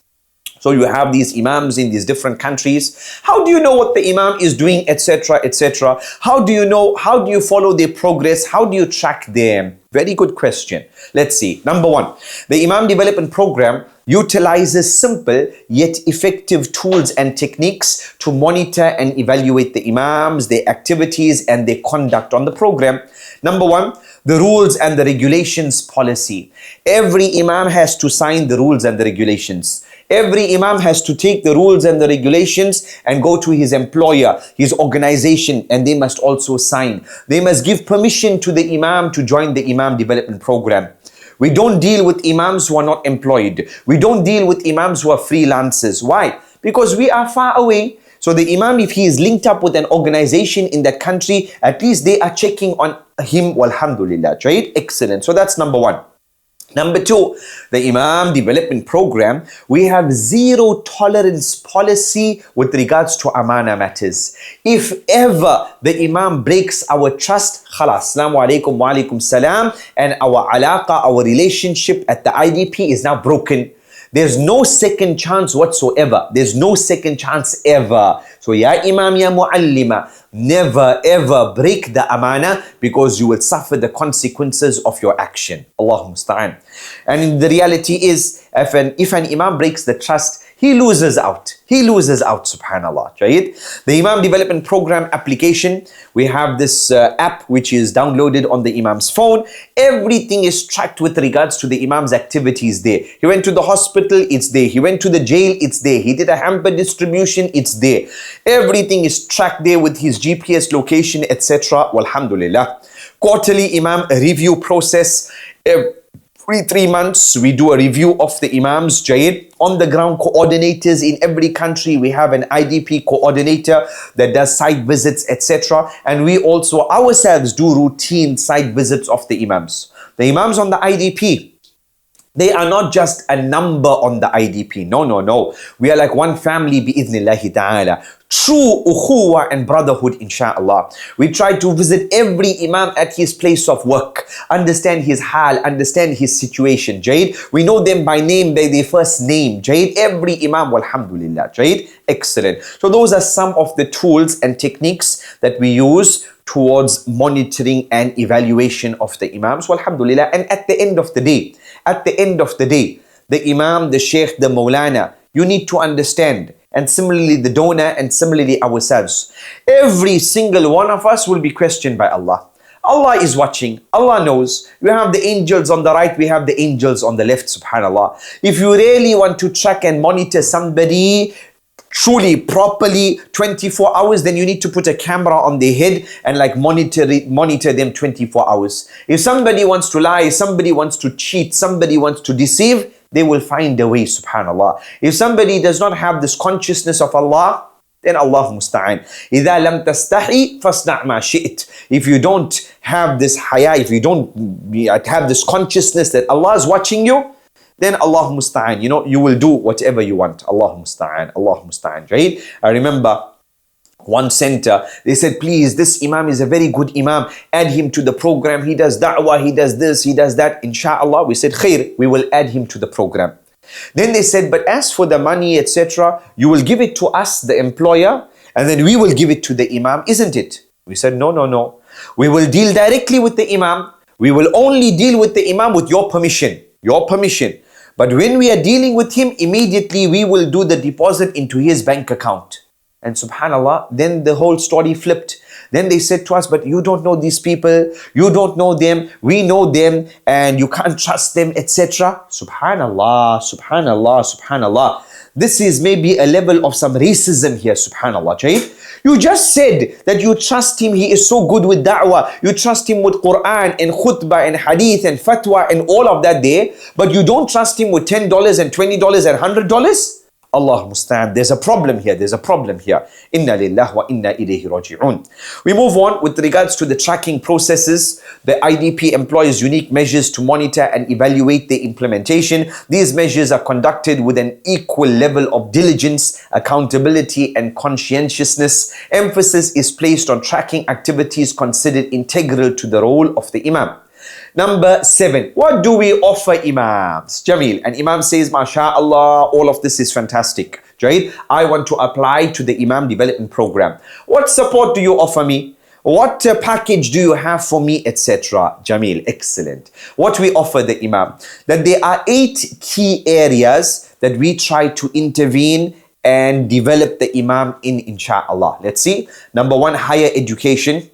so you have these imams in these different countries. How do you know what the imam is doing, etc., etc.? How do you know? How do you follow their progress? How do you track them? Very good question. Let's see. Number 1, the Imam Development Program utilizes simple yet effective tools and techniques to monitor and evaluate the imams, their activities, and their conduct on the program. Number 1, the rules and the regulations policy. Every imam has to sign the rules and the regulations. Every imam has to take the rules and the regulations and go to his employer, his organization, and they must also sign. They must give permission to the imam to join the Imam Development Program. We don't deal with imams who are not employed. We don't deal with imams who are freelancers. Why? Because we are far away. So the imam, if he is linked up with an organization in that country, at least they are checking on him. Walhamdulillah, right? Excellent. So that's number 1. Number two, the Imam Development Program, we have zero tolerance policy with regards to amana matters. If ever the Imam breaks our trust, khalas, assalamu alaikum wa alaikum salam, and our alaqa, our relationship at the IDP is now broken. There's no second chance whatsoever. There's no second chance ever. So, ya Imam, ya Muallima, never ever break the amana, because you will suffer the consequences of your action. Allahumma musta'an. And the reality is, if an Imam breaks the trust, he loses out. He loses out, subhanAllah. Jayid. The Imam Development Program application, we have this app which is downloaded on the Imam's phone. Everything is tracked with regards to the Imam's activities there. He went to the hospital, it's there. He went to the jail, it's there. He did a hamper distribution, it's there. Everything is tracked there with his GPS location, etc. Walhamdulillah. Quarterly Imam review process. Every 3 months, we do a review of the Imams, Jayid. On the ground coordinators in every country, we have an IDP coordinator that does site visits, etc. And we also ourselves do routine site visits of the Imams. The Imams on the IDP, they are not just a number on the IDP. No, no, no. We are like one family, bi'idhnillahi ta'ala. True ukhuwa and brotherhood, inshaAllah. We try to visit every Imam at his place of work, understand his hal, understand his situation, Jayid. We know them by name, by their first name, Jayid. Every Imam, walhamdulillah, Jayid. Excellent. So those are some of the tools and techniques that we use towards monitoring and evaluation of the Imams, walhamdulillah. And at the end of the day, the Imam, the Sheikh, the Maulana, you need to understand, and similarly the donor, and similarly ourselves, every single one of us will be questioned by Allah. Allah is watching. Allah knows. We have the angels on the right, we have the angels on the left, subhanAllah. If you really want to track and monitor somebody truly, properly, 24 hours, then you need to put a camera on their head and like monitor them 24 hours. If somebody wants to lie, somebody wants to cheat, somebody wants to deceive, they will find a way, subhanAllah. If somebody does not have this consciousness of Allah, then Allah musta'an. إِذَا لَمْ تَسْتَحِي فَاصْنَعْ مَا شِئْتَ. If you don't have this haya, if you don't have this consciousness that Allah is watching you, then Allah musta'an, you will do whatever you want. Allah musta'an, Allah musta'an. Right? I remember one center, they said, please, this Imam is a very good Imam, add him to the program. He does da'wah, he does this, he does that. Insha'Allah, we said, khair, we will add him to the program. Then they said, but as for the money, etc., you will give it to us, the employer, and then we will give it to the Imam, isn't it? We said, no, no, no. We will deal directly with the Imam. We will only deal with the Imam with your permission. Your permission. But when we are dealing with him, immediately we will do the deposit into his bank account. And subhanAllah, then the whole story flipped. Then they said to us, but you don't know these people, you don't know them, we know them, and you can't trust them, etc. Subhanallah, subhanallah, subhanallah. This is maybe a level of some racism here, subhanallah. Jayid. You just said that you trust him, he is so good with da'wah, you trust him with Quran and khutbah and hadith and fatwa and all of that there, but you don't trust him with $10 and $20 and $100? Allah musta'an. There's a problem here. There's a problem here. Inna lillahi wa inna ilayhi raji'un. We move on with regards to the tracking processes. The IDP employs unique measures to monitor and evaluate the implementation. These measures are conducted with an equal level of diligence, accountability, and conscientiousness. Emphasis is placed on tracking activities considered integral to the role of the Imam. Number 7, what do we offer Imams? Jameel, an Imam says, MashaAllah, all of this is fantastic. Jayid, I want to apply to the Imam Development Program. What support do you offer me? What package do you have for me, etc.? Jameel, excellent. What we offer the Imam, that there are 8 key areas that we try to intervene and develop the Imam in, insha'Allah. Let's see. Number 1, higher education,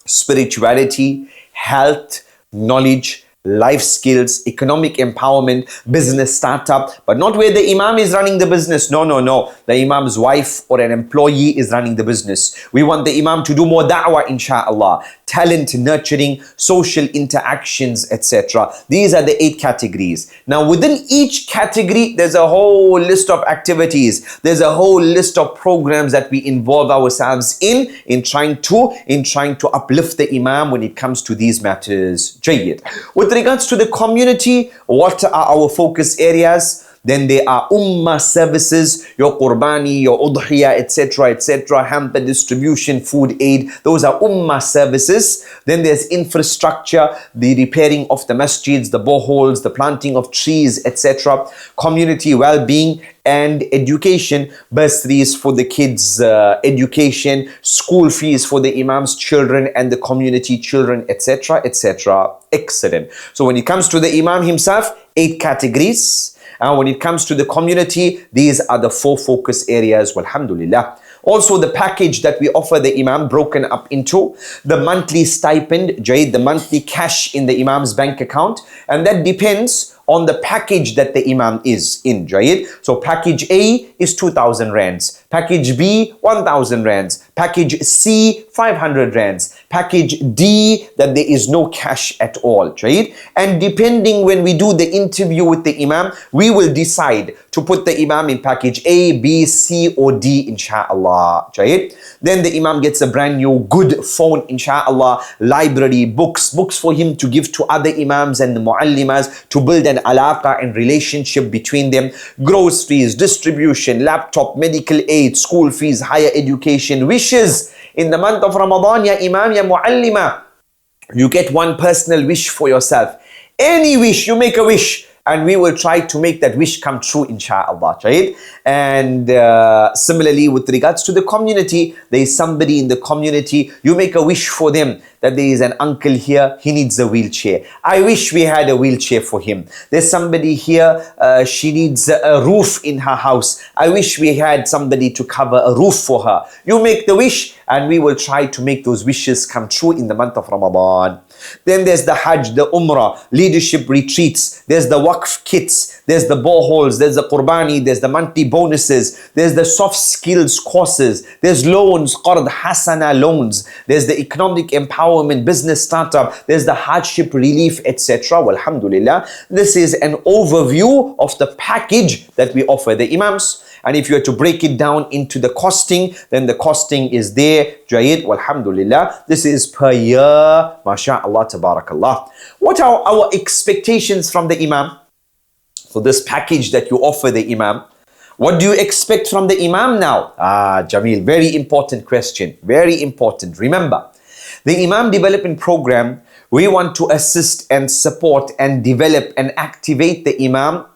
spirituality, health, knowledge, life skills, economic empowerment, business startup, but not where the Imam is running the business. No, no, no. The Imam's wife or an employee is running the business. We want the Imam to do more da'wah, insha'Allah. talent nurturing, social interactions, etc. These are the 8 categories. Now within each category, there's a whole list of activities. There's a whole list of programs that we involve ourselves in trying to uplift the Imam when it comes to these matters. Jayyid. With regards to the community, what are our focus areas? Then there are ummah services, your qurbani, your udhiyah, etc., hamper distribution, food aid. Those are ummah services. Then there's infrastructure, the repairing of the masjids, the boreholes, the planting of trees, etc. Community well-being and education, bursaries for the kids' education, school fees for the Imam's children and the community children, etc., etc. Excellent. So when it comes to the Imam himself, 8 categories. And when it comes to the community, these are the 4 focus areas, walhamdulillah. Also the package that we offer the Imam broken up into the monthly stipend, Jaid, the monthly cash in the Imam's bank account, and that depends on the package that the Imam is in, Jaid. So package A is 2,000 rands, package B 1,000 rands, package C 500 rands, package D that there is no cash at all, Jaid. And depending when we do the interview with the Imam, we will decide to put the Imam in package A, B, C or D, inshallah, Jaid. Then the Imam gets a brand new good phone, inshallah, library, books for him to give to other Imams and the Muallimas to build an alaqa and relationship between them, groceries, distribution, laptop, medical aid, school fees, higher education, wishes. In the month of Ramadan, ya Imam, ya Muallima, you get one personal wish for yourself. Any wish, you make a wish, and we will try to make that wish come true, inshallah, right? And similarly, with regards to the community, there is somebody in the community, you make a wish for them, that there is an uncle here, he needs a wheelchair. I wish we had a wheelchair for him. There's somebody here, she needs a roof in her house. I wish we had somebody to cover a roof for her. You make the wish, and we will try to make those wishes come true in the month of Ramadan. Then there's the Hajj, the Umrah, leadership retreats, there's the Waqf kits, there's the boreholes, there's the Qurbani, there's the monthly bonuses, there's the soft skills courses, there's loans, Qard Hasana loans, there's the economic empowerment, business startup, there's the hardship relief, etc. Alhamdulillah. This is an overview of the package that we offer the Imams. And if you are to break it down into the costing, then the costing is there, Jayyid, walhamdulillah. This is per year, masha'Allah, tabarakallah. What are our expectations from the Imam? For this package that you offer the Imam, what do you expect from the Imam now? Jamil, very important question, very important. Remember, the Imam Development Program, we want to assist and support and develop and activate the Imam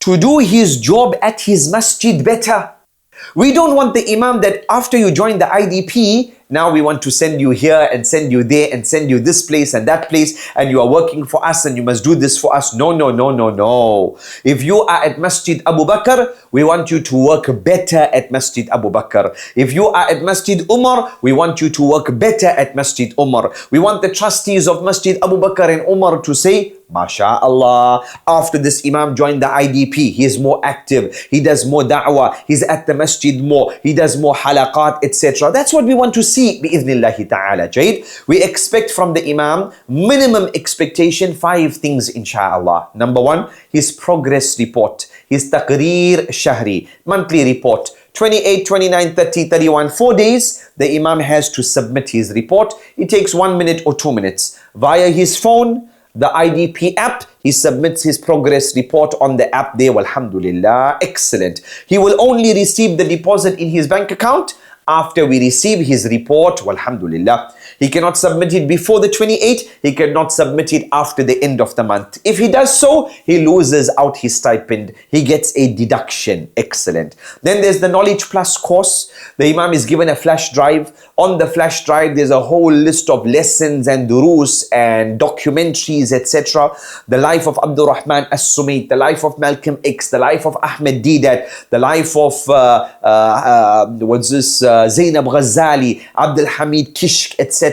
to do his job at his masjid better. We don't want the Imam that after you join the IDP, now we want to send you here and send you there and send you this place and that place, and you are working for us and you must do this for us. No, no, no, no, no. If you are at Masjid Abu Bakr, we want you to work better at Masjid Abu Bakr. If you are at Masjid Umar, we want you to work better at Masjid Umar. We want the trustees of Masjid Abu Bakr and Umar to say, MashaAllah, after this Imam joined the IDP, he is more active, he does more da'wah, he's at the masjid more, he does more halaqat, etc. That's what we want to see, bi'idhnillahi ta'ala, Jaid. We expect from the Imam, minimum expectation, 5 things, inshaAllah. Number 1, his progress report, his taqreer shahri, monthly report. 28, 29, 30, 31, 4 days, the Imam has to submit his report. It takes 1 minute or 2 minutes. Via his phone, the IDP app, he submits his progress report on the app there. Alhamdulillah, excellent. He will only receive the deposit in his bank account after we receive his report. Alhamdulillah. He cannot submit it before the 28th. He cannot submit it after the end of the month. If he does so, he loses out his stipend. He gets a deduction. Excellent. Then there's the Knowledge Plus course. The Imam is given a flash drive. On the flash drive, there's a whole list of lessons and durus and documentaries, etc. The life of Abdul Rahman As-Sumait, the life of Malcolm X, the life of Ahmed Didat, the life of Zainab Ghazali, Abdul Hamid Kishk, etc.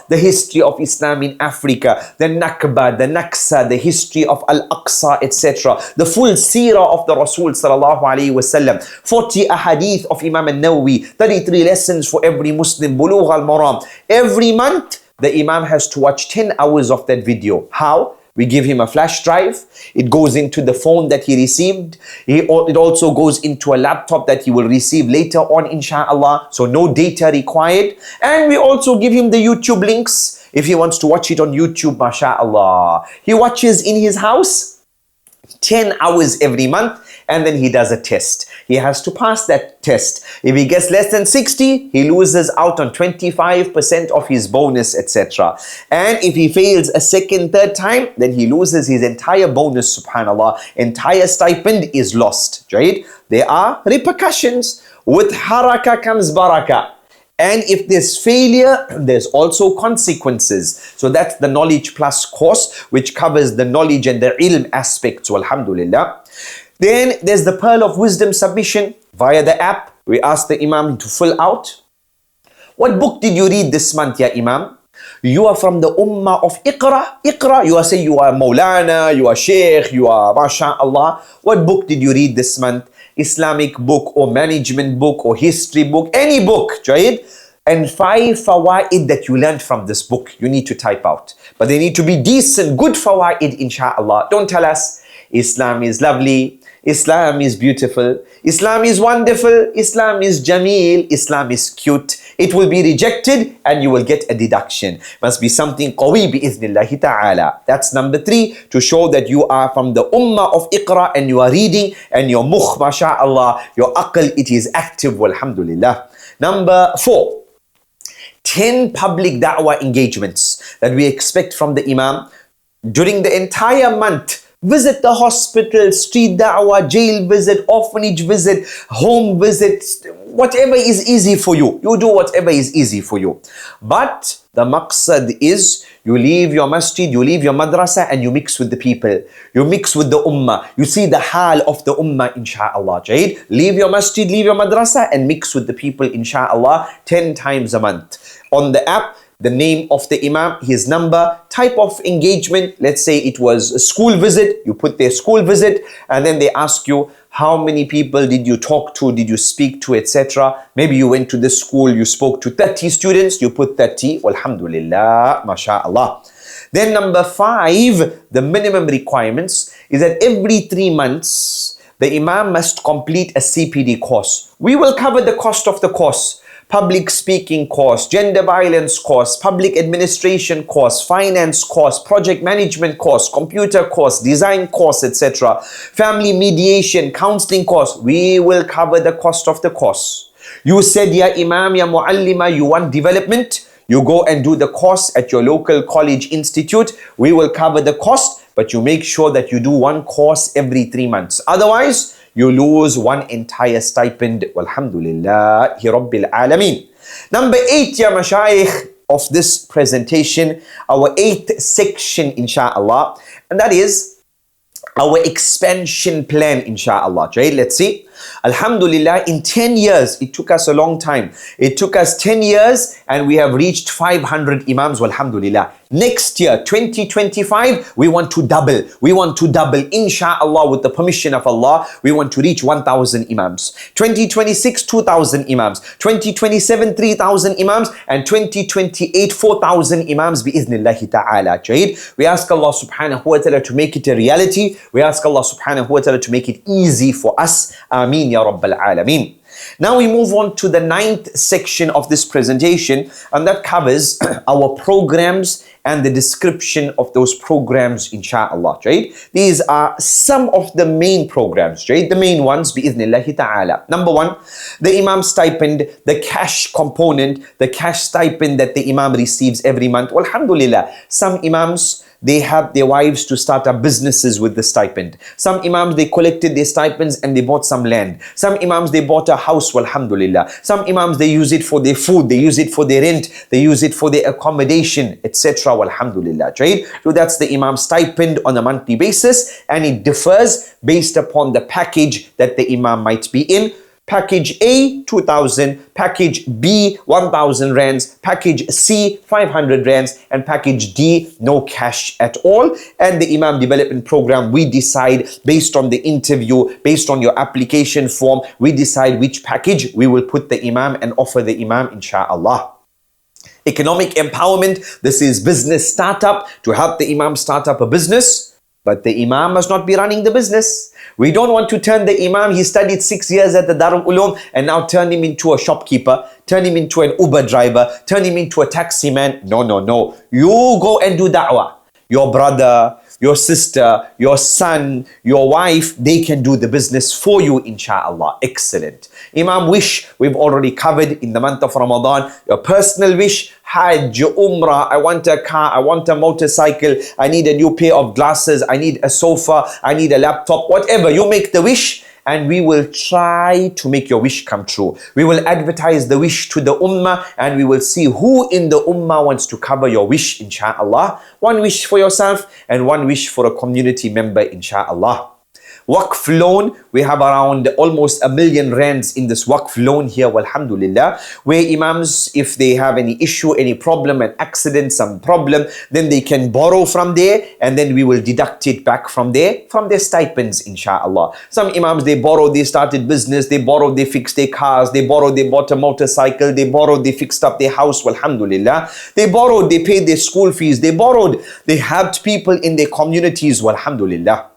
The history of Islam in Africa, the Nakba, the Naksa, the history of Al-Aqsa, etc. The full seerah of the Rasul sallallahu alaihi wasallam, 40 ahadith of Imam al-Nawawi, 33 lessons for every Muslim, Bulugh al-Maram. Every month, the Imam has to watch 10 hours of that video. How? We give him a flash drive. It goes into the phone that he received. It also goes into a laptop that he will receive later on, inshallah. So no data required. And we also give him the YouTube links if he wants to watch it on YouTube, mashallah. He watches in his house 10 hours every month, and then he does a test. He has to pass that test. If he gets less than 60, he loses out on 25% of his bonus, etc. And if he fails a second, third time, then he loses his entire bonus, subhanallah. Entire stipend is lost, right? There are repercussions. With haraka comes baraka. And if there's failure, there's also consequences. So that's the Knowledge Plus course, which covers the knowledge and the ilm aspects, alhamdulillah. Then there's the Pearl of Wisdom submission via the app. We ask the Imam to fill out. What book did you read this month, ya Imam? You are from the Ummah of Iqra. Iqra, you are saying you are Maulana, you are Sheikh, you are MashaAllah. What book did you read this month? Islamic book or management book or history book, any book, right? And 5 fawaid that you learned from this book, you need to type out. But they need to be decent, good fawaid, inshallah. Don't tell us Islam is lovely, Islam is beautiful, Islam is wonderful, Islam is jameel, Islam is cute. It will be rejected and you will get a deduction. Must be something qawi bi'iznillahi ta'ala. That's number 3, to show that you are from the ummah of Iqra and you are reading and your mukh, masha'Allah, your aql, it is active, walhamdulillah. Number 4, 10 public da'wah engagements that we expect from the Imam during the entire month. Visit the hospital, street da'wah, jail visit, orphanage visit, home visit, whatever is easy for you. You do whatever is easy for you. But the maqsad is you leave your masjid, you leave your madrasa and you mix with the people. You mix with the ummah. You see the hal of the ummah, insha'Allah. Jayid? Leave your masjid, leave your madrasa and mix with the people, insha'Allah, 10 times a month. On the app, the name of the Imam, his number, type of engagement. Let's say it was a school visit. You put their school visit and then they ask you, how many people did you talk to, did you speak to, etc. Maybe you went to this school, you spoke to 30 students, you put 30. Alhamdulillah, mashallah. Then number 5, the minimum requirements is that every 3 months, the Imam must complete a CPD course. We will cover the cost of the course. Public speaking course, gender violence course, public administration course, finance course, project management course, computer course, design course, etc. Family mediation, counseling course. We will cover the cost of the course. You said, ya Imam, ya Muallima, you want development? You go and do the course at your local college institute. We will cover the cost, but you make sure that you do one course every 3 months. Otherwise, you lose one entire stipend. Walhamdulillahi Rabbil Alameen. Number 8, ya mashayikh, of this presentation, our 8th section, insha'Allah, and that is our expansion plan, insha'Allah. Right? Let's see. Alhamdulillah, in 10 years, it took us a long time. It took us 10 years and we have reached 500 Imams, walhamdulillah. Next year, 2025, we want to double. We want to double, insha'Allah, with the permission of Allah. We want to reach 1,000 Imams. 2026, 2,000 Imams. 2027, 3,000 Imams. And 2028, 4,000 Imams, bi'iznillahi ta'ala. We ask Allah subhanahu wa ta'ala to make it a reality. We ask Allah subhanahu wa ta'ala to make it easy for us. Ameen ya Rabbal Alameen. Now we move on to the 9th section of this presentation, and that covers our programs and the description of those programs, insha'Allah. Right? These are some of the main programs, right? The main ones, bi'idhnillahi ta'ala. Number 1, the Imam stipend, the cash component, the cash stipend that the Imam receives every month. Alhamdulillah, some Imams, they have their wives to start up businesses with the stipend. Some Imams, they collected their stipends and they bought some land. Some Imams, they bought a house, walhamdulillah. Some Imams, they use it for their food, they use it for their rent, they use it for their accommodation, etc. Walhamdulillah. Right? So that's the Imam stipend on a monthly basis, and it differs based upon the package that the Imam might be in. Package A, 2,000, package B, 1,000 rands, package C, 500 rands, and package D, no cash at all. And the Imam Development Program, we decide based on the interview, based on your application form, we decide which package we will put the Imam and offer the Imam, insha'Allah. Economic empowerment, this is business startup, to help the imam start up a business. But the imam must not be running the business. We don't want to turn the imam, he studied 6 years at the Darul Uloom, and now turn him into a shopkeeper, turn him into an Uber driver, turn him into a taxi man. No, no, no. You go and do da'wah. Your brother, your sister, your son, your wife, they can do the business for you, inshallah. Excellent. Imam wish, we've already covered in the month of Ramadan. Your personal wish, Hajj, Umrah, I want a car, I want a motorcycle, I need a new pair of glasses, I need a sofa, I need a laptop, whatever. You make the wish, and we will try to make your wish come true. We will advertise the wish to the ummah, and we will see who in the ummah wants to cover your wish, inshallah. One wish for yourself and one wish for a community member, inshallah. Waqf loan, we have around almost R1 million in this Waqf loan here, alhamdulillah, where imams, if they have any issue, any problem, an accident, some problem, then they can borrow from there, and then we will deduct it back from their stipends, inshallah. Some imams, they borrowed, they started business, they borrowed, they fixed their cars, they borrowed, they bought a motorcycle, they borrowed, they fixed up their house, alhamdulillah. They borrowed, they paid their school fees, they borrowed, they helped people in their communities, alhamdulillah.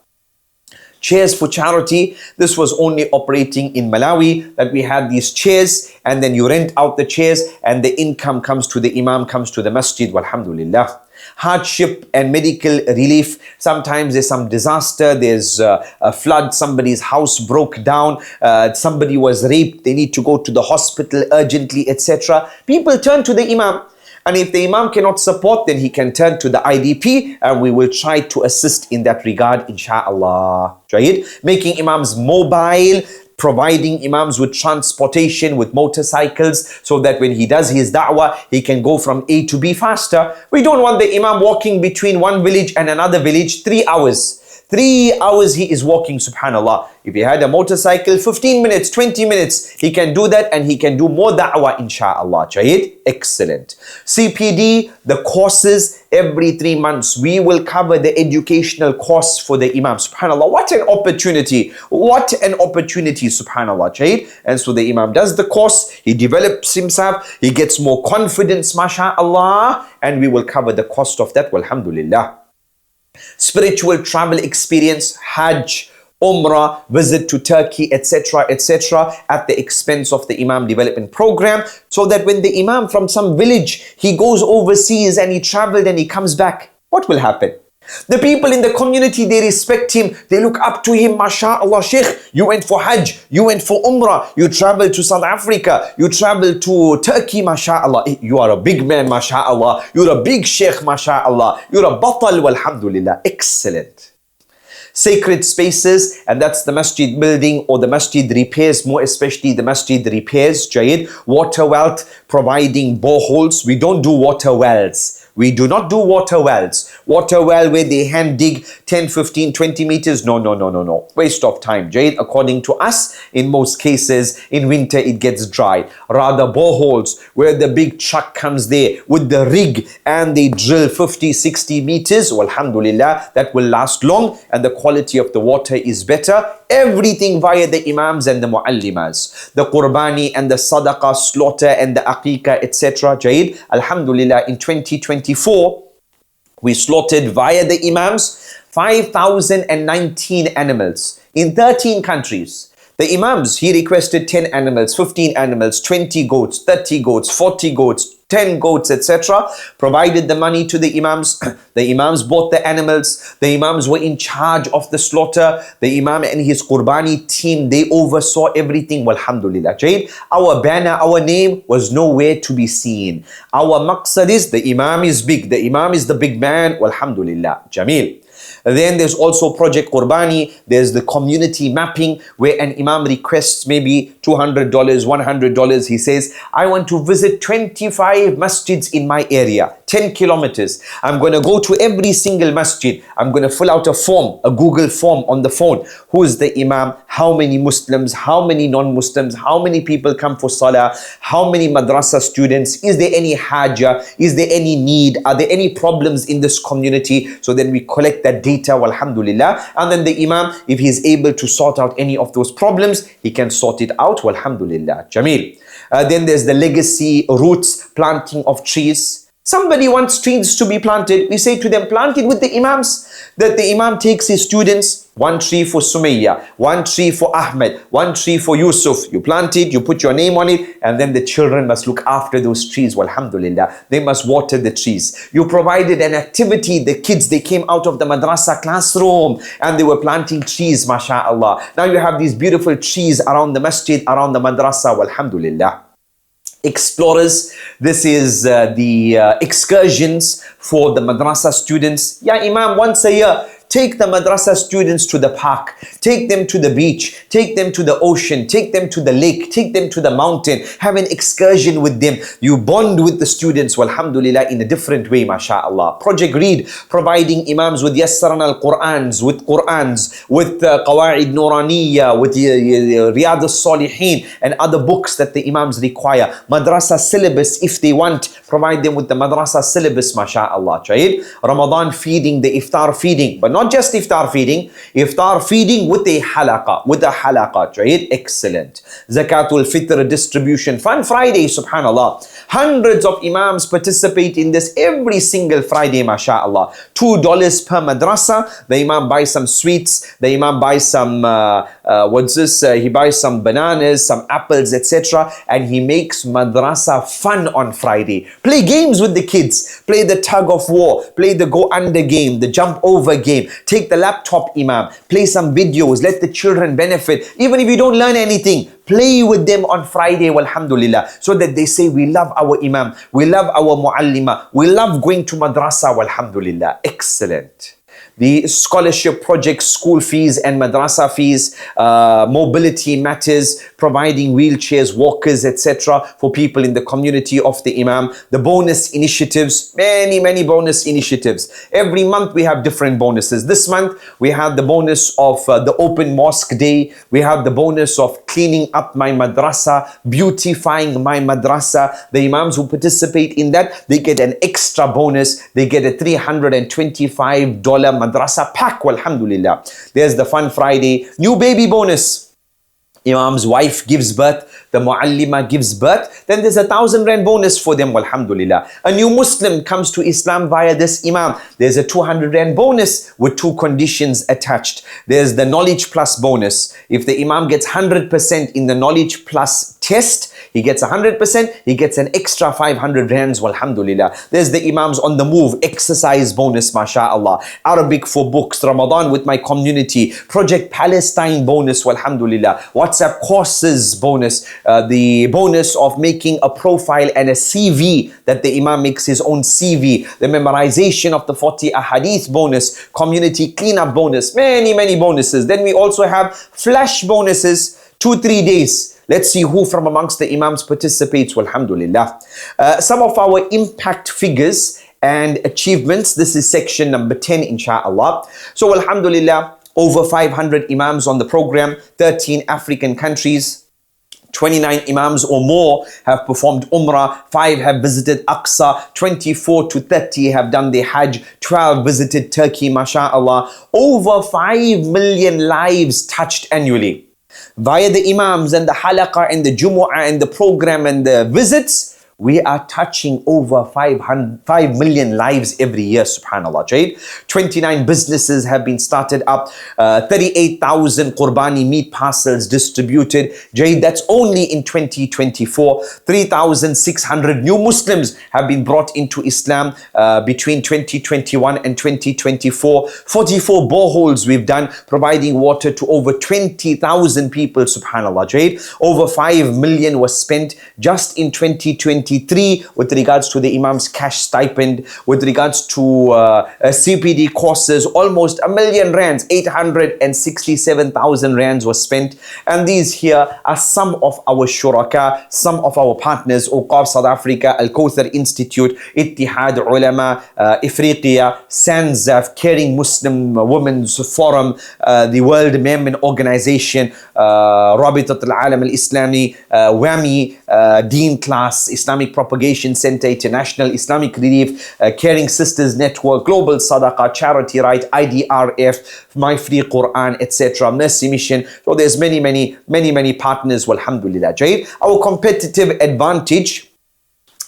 Chairs for charity, this was only operating in Malawi, that we had these chairs, and then you rent out the chairs, and the income comes to the imam, comes to the masjid, walhamdulillah. Hardship and medical relief, sometimes there's some disaster, there's a flood, somebody's house broke down, somebody was raped, they need to go to the hospital urgently, etc. People turn to the imam. And if the imam cannot support, then he can turn to the IDP, and we will try to assist in that regard, inshallah. Right? Making imams mobile, providing imams with transportation, with motorcycles, so that when he does his da'wah, he can go from A to B faster. We don't want the imam walking between one village and another village 3 hours. 3 hours he is walking, subhanallah. If he had a motorcycle, 15 minutes, 20 minutes, he can do that, and he can do more da'wah, inshallah. Jayid? Excellent. CPD, the courses, every 3 months, we will cover the educational course for the imam. Subhanallah, what an opportunity. What an opportunity, subhanallah. Jayid? And so the imam does the course, he develops himself, he gets more confidence, mashallah, and we will cover the cost of that, walhamdulillah. Spiritual travel experience, Hajj, Umrah, visit to Turkey, etc., etc., at the expense of the Imam Development Program, so that when the Imam from some village, he goes overseas and he traveled and he comes back, what will happen? The people in the community, they respect him, they look up to him, mashallah, Sheikh, you went for Hajj, you went for Umrah, you traveled to South Africa, you traveled to Turkey, mashallah, you are a big man, mashallah, you're a big Sheikh, mashallah, you're a batal, walhamdulillah. Excellent. Sacred spaces, and that's the masjid building or the masjid repairs, more especially the masjid repairs, Jayid. Water wealth, providing boreholes. We don't do water wells. We do not do water wells. Water well where they hand dig 10, 15, 20 meters. No, no, no, no, no. Waste of time. Jayid, according to us, in most cases, in winter it gets dry. Rather boreholes where the big truck comes there with the rig and they drill 50, 60 meters. Well, alhamdulillah, that will last long and the quality of the water is better. Everything via the imams and the muallimas. The qurbani and the sadaqah, slaughter and the aqiqah, etc. Jayid, alhamdulillah, in 2024, we slaughtered via the imams 5,019 animals in 13 countries. The imams, he requested 10 animals, 15 animals, 20 goats, 30 goats, 40 goats, 10 goats, etc. Provided the money to the imams. The imams bought the animals. The imams were in charge of the slaughter. The imam and his qurbani team, they oversaw everything. Walhamdulillah. Jayid, our banner, our name was nowhere to be seen. Our maqsad is the imam is big. The imam is the big man. Walhamdulillah. Jameel. Then there's also Project Qurbani. There's the community mapping where an imam requests maybe $200, $100. He says, I want to visit 25 masjids in my area. 10 kilometers. I'm going to go to every single masjid. I'm going to fill out a form, a Google form on the phone. Who is the imam? How many Muslims? How many non-Muslims? How many people come for salah? How many madrasa students? Is there any haja? Is there any need? Are there any problems in this community? So then we collect that data, alhamdulillah. And then the imam, if he's able to sort out any of those problems, he can sort it out, alhamdulillah. Jameel. Then there's the legacy roots, planting of trees. Somebody wants trees to be planted. We say to them, plant it with the imams. That the imam takes his students, one tree for Sumayya, one tree for Ahmed, one tree for Yusuf. You plant it, you put your name on it, and then the children must look after those trees. Alhamdulillah. They must water the trees. You provided an activity. The kids, they came out of the madrasa classroom and they were planting trees, mashallah. Now you have these beautiful trees around the masjid, around the madrasa. Alhamdulillah. Explorers, this is the excursions for the madrasa students. Ya Imam, once a year, take the madrasa students to the park, take them to the beach, take them to the ocean, take them to the lake, take them to the mountain, have an excursion with them. You bond with the students, alhamdulillah, in a different way, mashallah. Project Read, providing imams with Yassaran al-Qur'ans, with Qawaid Nuraniya, with Riyadh al-Salihin, and other books that the imams require. Madrasa syllabus, if they want, provide them with the madrasa syllabus, mashallah. Ramadan feeding, the iftar feeding, but not just iftar feeding with a halaqa, right? Excellent. Zakatul Fitr distribution, Fun Friday, subhanallah. Hundreds of imams participate in this every single Friday, mashallah. $2 per madrasa. The imam buys some sweets, the imam buys some, he buys some bananas, some apples, etc. And he makes madrasa fun on Friday. Play games with the kids, play the tug of war, play the go under game, the jump over game. Take the laptop, imam, play some videos, let the children benefit. Even if you don't learn anything, play with them on Friday, alhamdulillah, so that they say, we love our imam, we love our muallima, we love going to madrasa, alhamdulillah. Excellent. The scholarship project, school fees and madrasa fees, mobility matters, providing wheelchairs, walkers, etc. for people in the community of the imam. The bonus initiatives, many bonus initiatives. Every month we have different bonuses. This month we have the bonus of the open mosque day. We have the bonus of cleaning up my madrasa, beautifying my madrasa. The imams who participate in that, they get an extra bonus. They get a $325 madrasa pack, alhamdulillah. There's the Fun Friday. New baby bonus. Imam's wife gives birth, the muallima gives birth, then there's 1,000 rand bonus for them, alhamdulillah. A new Muslim comes to Islam via this imam, there's a 200 rand bonus with 2 conditions attached. There's the knowledge plus bonus. If the imam gets 100% in the knowledge plus test, he gets 100%, he gets an extra 500 rands, alhamdulillah. There's the imams on the move, exercise bonus, mashallah. Arabic for books, Ramadan with my community, Project Palestine bonus, alhamdulillah. WhatsApp courses bonus, the bonus of making a profile and a CV, that the imam makes his own CV, the memorization of the 40 ahadith bonus, community cleanup bonus, many bonuses. Then we also have flash bonuses, 2-3 days. Let's see who from amongst the imams participates, alhamdulillah. Some of our impact figures and achievements. This is section number 10, inshallah. So alhamdulillah, over 500 imams on the program, 13 African countries, 29 imams or more have performed Umrah, 5 have visited Aqsa, 24 to 30 have done the Hajj, 12 visited Turkey, mashallah. Over 5 million lives touched annually. Via the imams and the halaqah and the jumu'ah and the program and the visits, we are touching over 5 million lives every year, subhanallah. 29 businesses have been started up, 38,000 Qurbani meat parcels distributed. That's only in 2024. 3,600 new Muslims have been brought into Islam between 2021 and 2024. 44 boreholes we've done, providing water to over 20,000 people, subhanallah. Over 5 million was spent just in 2020 2023 with regards to the Imam's cash stipend, with regards to CPD courses, almost R1,000,000, 867,000 rands was spent. And these here are some of our shuraka, some of our partners: Awqaf South Africa, Al Kawthar Institute, Ittihad Ulama Ifriqiya, SANZAF, Caring Muslim Women's Forum, the World Memon Organization, Rabitat Al-Alam Al-Islami, WAMI, Deen Class, Islamic Propagation Center, International Islamic Relief, Caring Sisters Network, Global Sadaqah, Charity Right, IDRF, My Free Quran, etc., Mercy Mission. So there's many partners, walhamdulillah. Our competitive advantage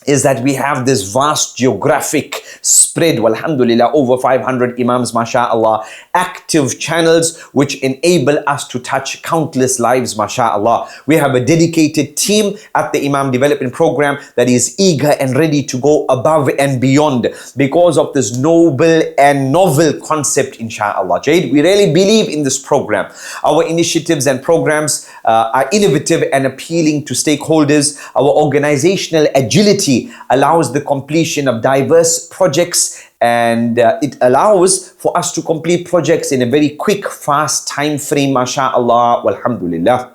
is that we have this vast geographic spread, walhamdulillah, over 500 imams, mashallah, active channels which enable us to touch countless lives, mashallah. We have a dedicated team at the Imam Development Program that is eager and ready to go above and beyond because of this noble and novel concept, inshallah. Jade, we really believe in this program. Our initiatives and programs are innovative and appealing to stakeholders. Our organizational agility allows the completion of diverse projects, and it allows for us to complete projects in a very quick, fast time frame, mashallah, walhamdulillah.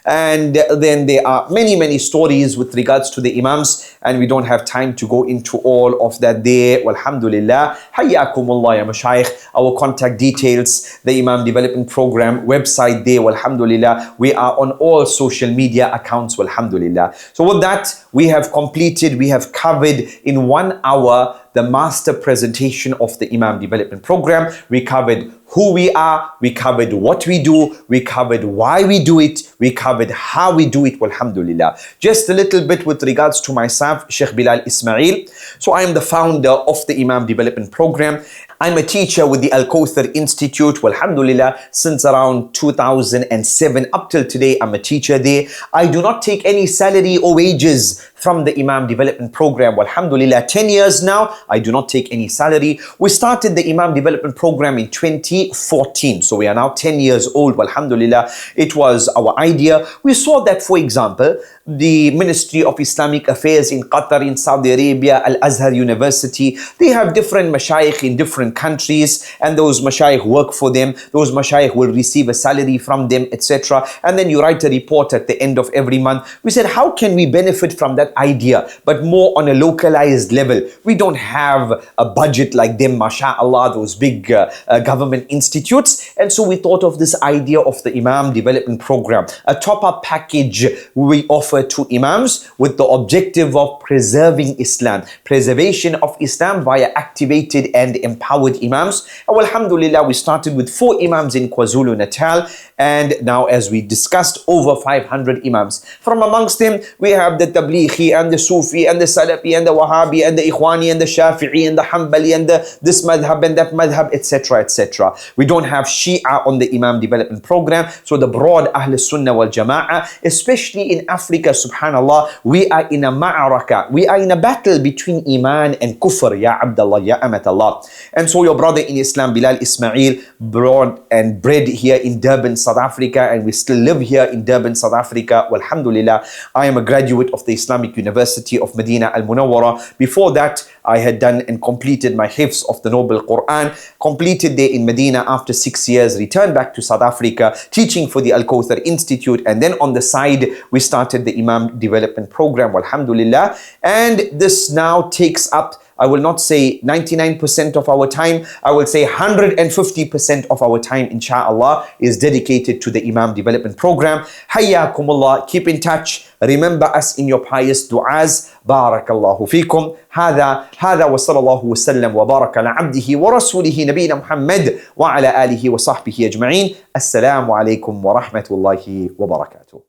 And then there are many stories with regards to the imams, and we don't have time to go into all of that there, walhamdulillah. Hayyakumullah ya mashayikh. Our contact details, the Imam Development Program website there, walhamdulillah. We are on all social media accounts, walhamdulillah. So with that, we have completed, we have covered in 1 hour the master presentation of the Imam Development Program. We covered who we are, we covered what we do, we covered why we do it, we covered how we do it, walhamdulillah. Just a little bit with regards to myself, Sheikh Bilal Ismail. So I am the founder of the Imam Development Program. I'm a teacher with the Al Kawthar Institute, walhamdulillah, since around 2007 up till today. I'm a teacher there. I do not take any salary or wages from the Imam Development Program, walhamdulillah. 10 years now, I do not take any salary. We started the Imam Development Program in 2014, so we are now 10 years old, walhamdulillah. It was our idea. We saw that, for example, the Ministry of Islamic Affairs in Qatar, in Saudi Arabia, Al-Azhar University, they have different mashayikh in different countries, and those mashayikh work for them. Those mashayikh will receive a salary from them, etc. And then you write a report at the end of every month. We said, how can we benefit from that idea, but more on a localized level? We don't have a budget like them, mashallah, those big government institutes. And so we thought of this idea of the Imam Development Program, a top-up package we offer to imams with the objective of preserving Islam, preservation of Islam via activated and empowered imams. And alhamdulillah, we started with 4 imams in KwaZulu-Natal, and now, as we discussed, over 500 imams. From amongst them, we have the Tablighi and the Sufi and the Salafi and the Wahhabi and the Ikhwani and the Shafi'i and the Hanbali and this madhab and that madhab, etc., etc. We don't have Shia on the Imam Development Program. So the broad Ahl Sunnah wal Jama'ah, especially in Africa, subhanallah, we are in a ma'araka. We are in a battle between Iman and Kufr, ya Abdullah, ya Amatallah. And so your brother in Islam, Bilal Ismail, born and bred here in Durban, South Africa, and we still live here in Durban, South Africa. Walhamdulillah, I am a graduate of the Islamic University of Medina Al Munawwara. Before that, I had done and completed my hifz of the Noble Quran, completed there in Medina after 6 years, returned back to South Africa, teaching for the Al Kawthar Institute, and then on the side, we started the Imam Development Program, walhamdulillah. And this now takes up, I will not say 99% of our time, I will say 150% of our time, inshallah, is dedicated to the Imam Development Program. Hayyakumullah, keep in touch. Remember us in your pious du'as. Barakallahu fikum. هذا وصلى الله وسلم وبارك على عبده ورسوله نبينا محمد وعلى آله وصحبه أجمعين. السلام عليكم ورحمة الله وبركاته.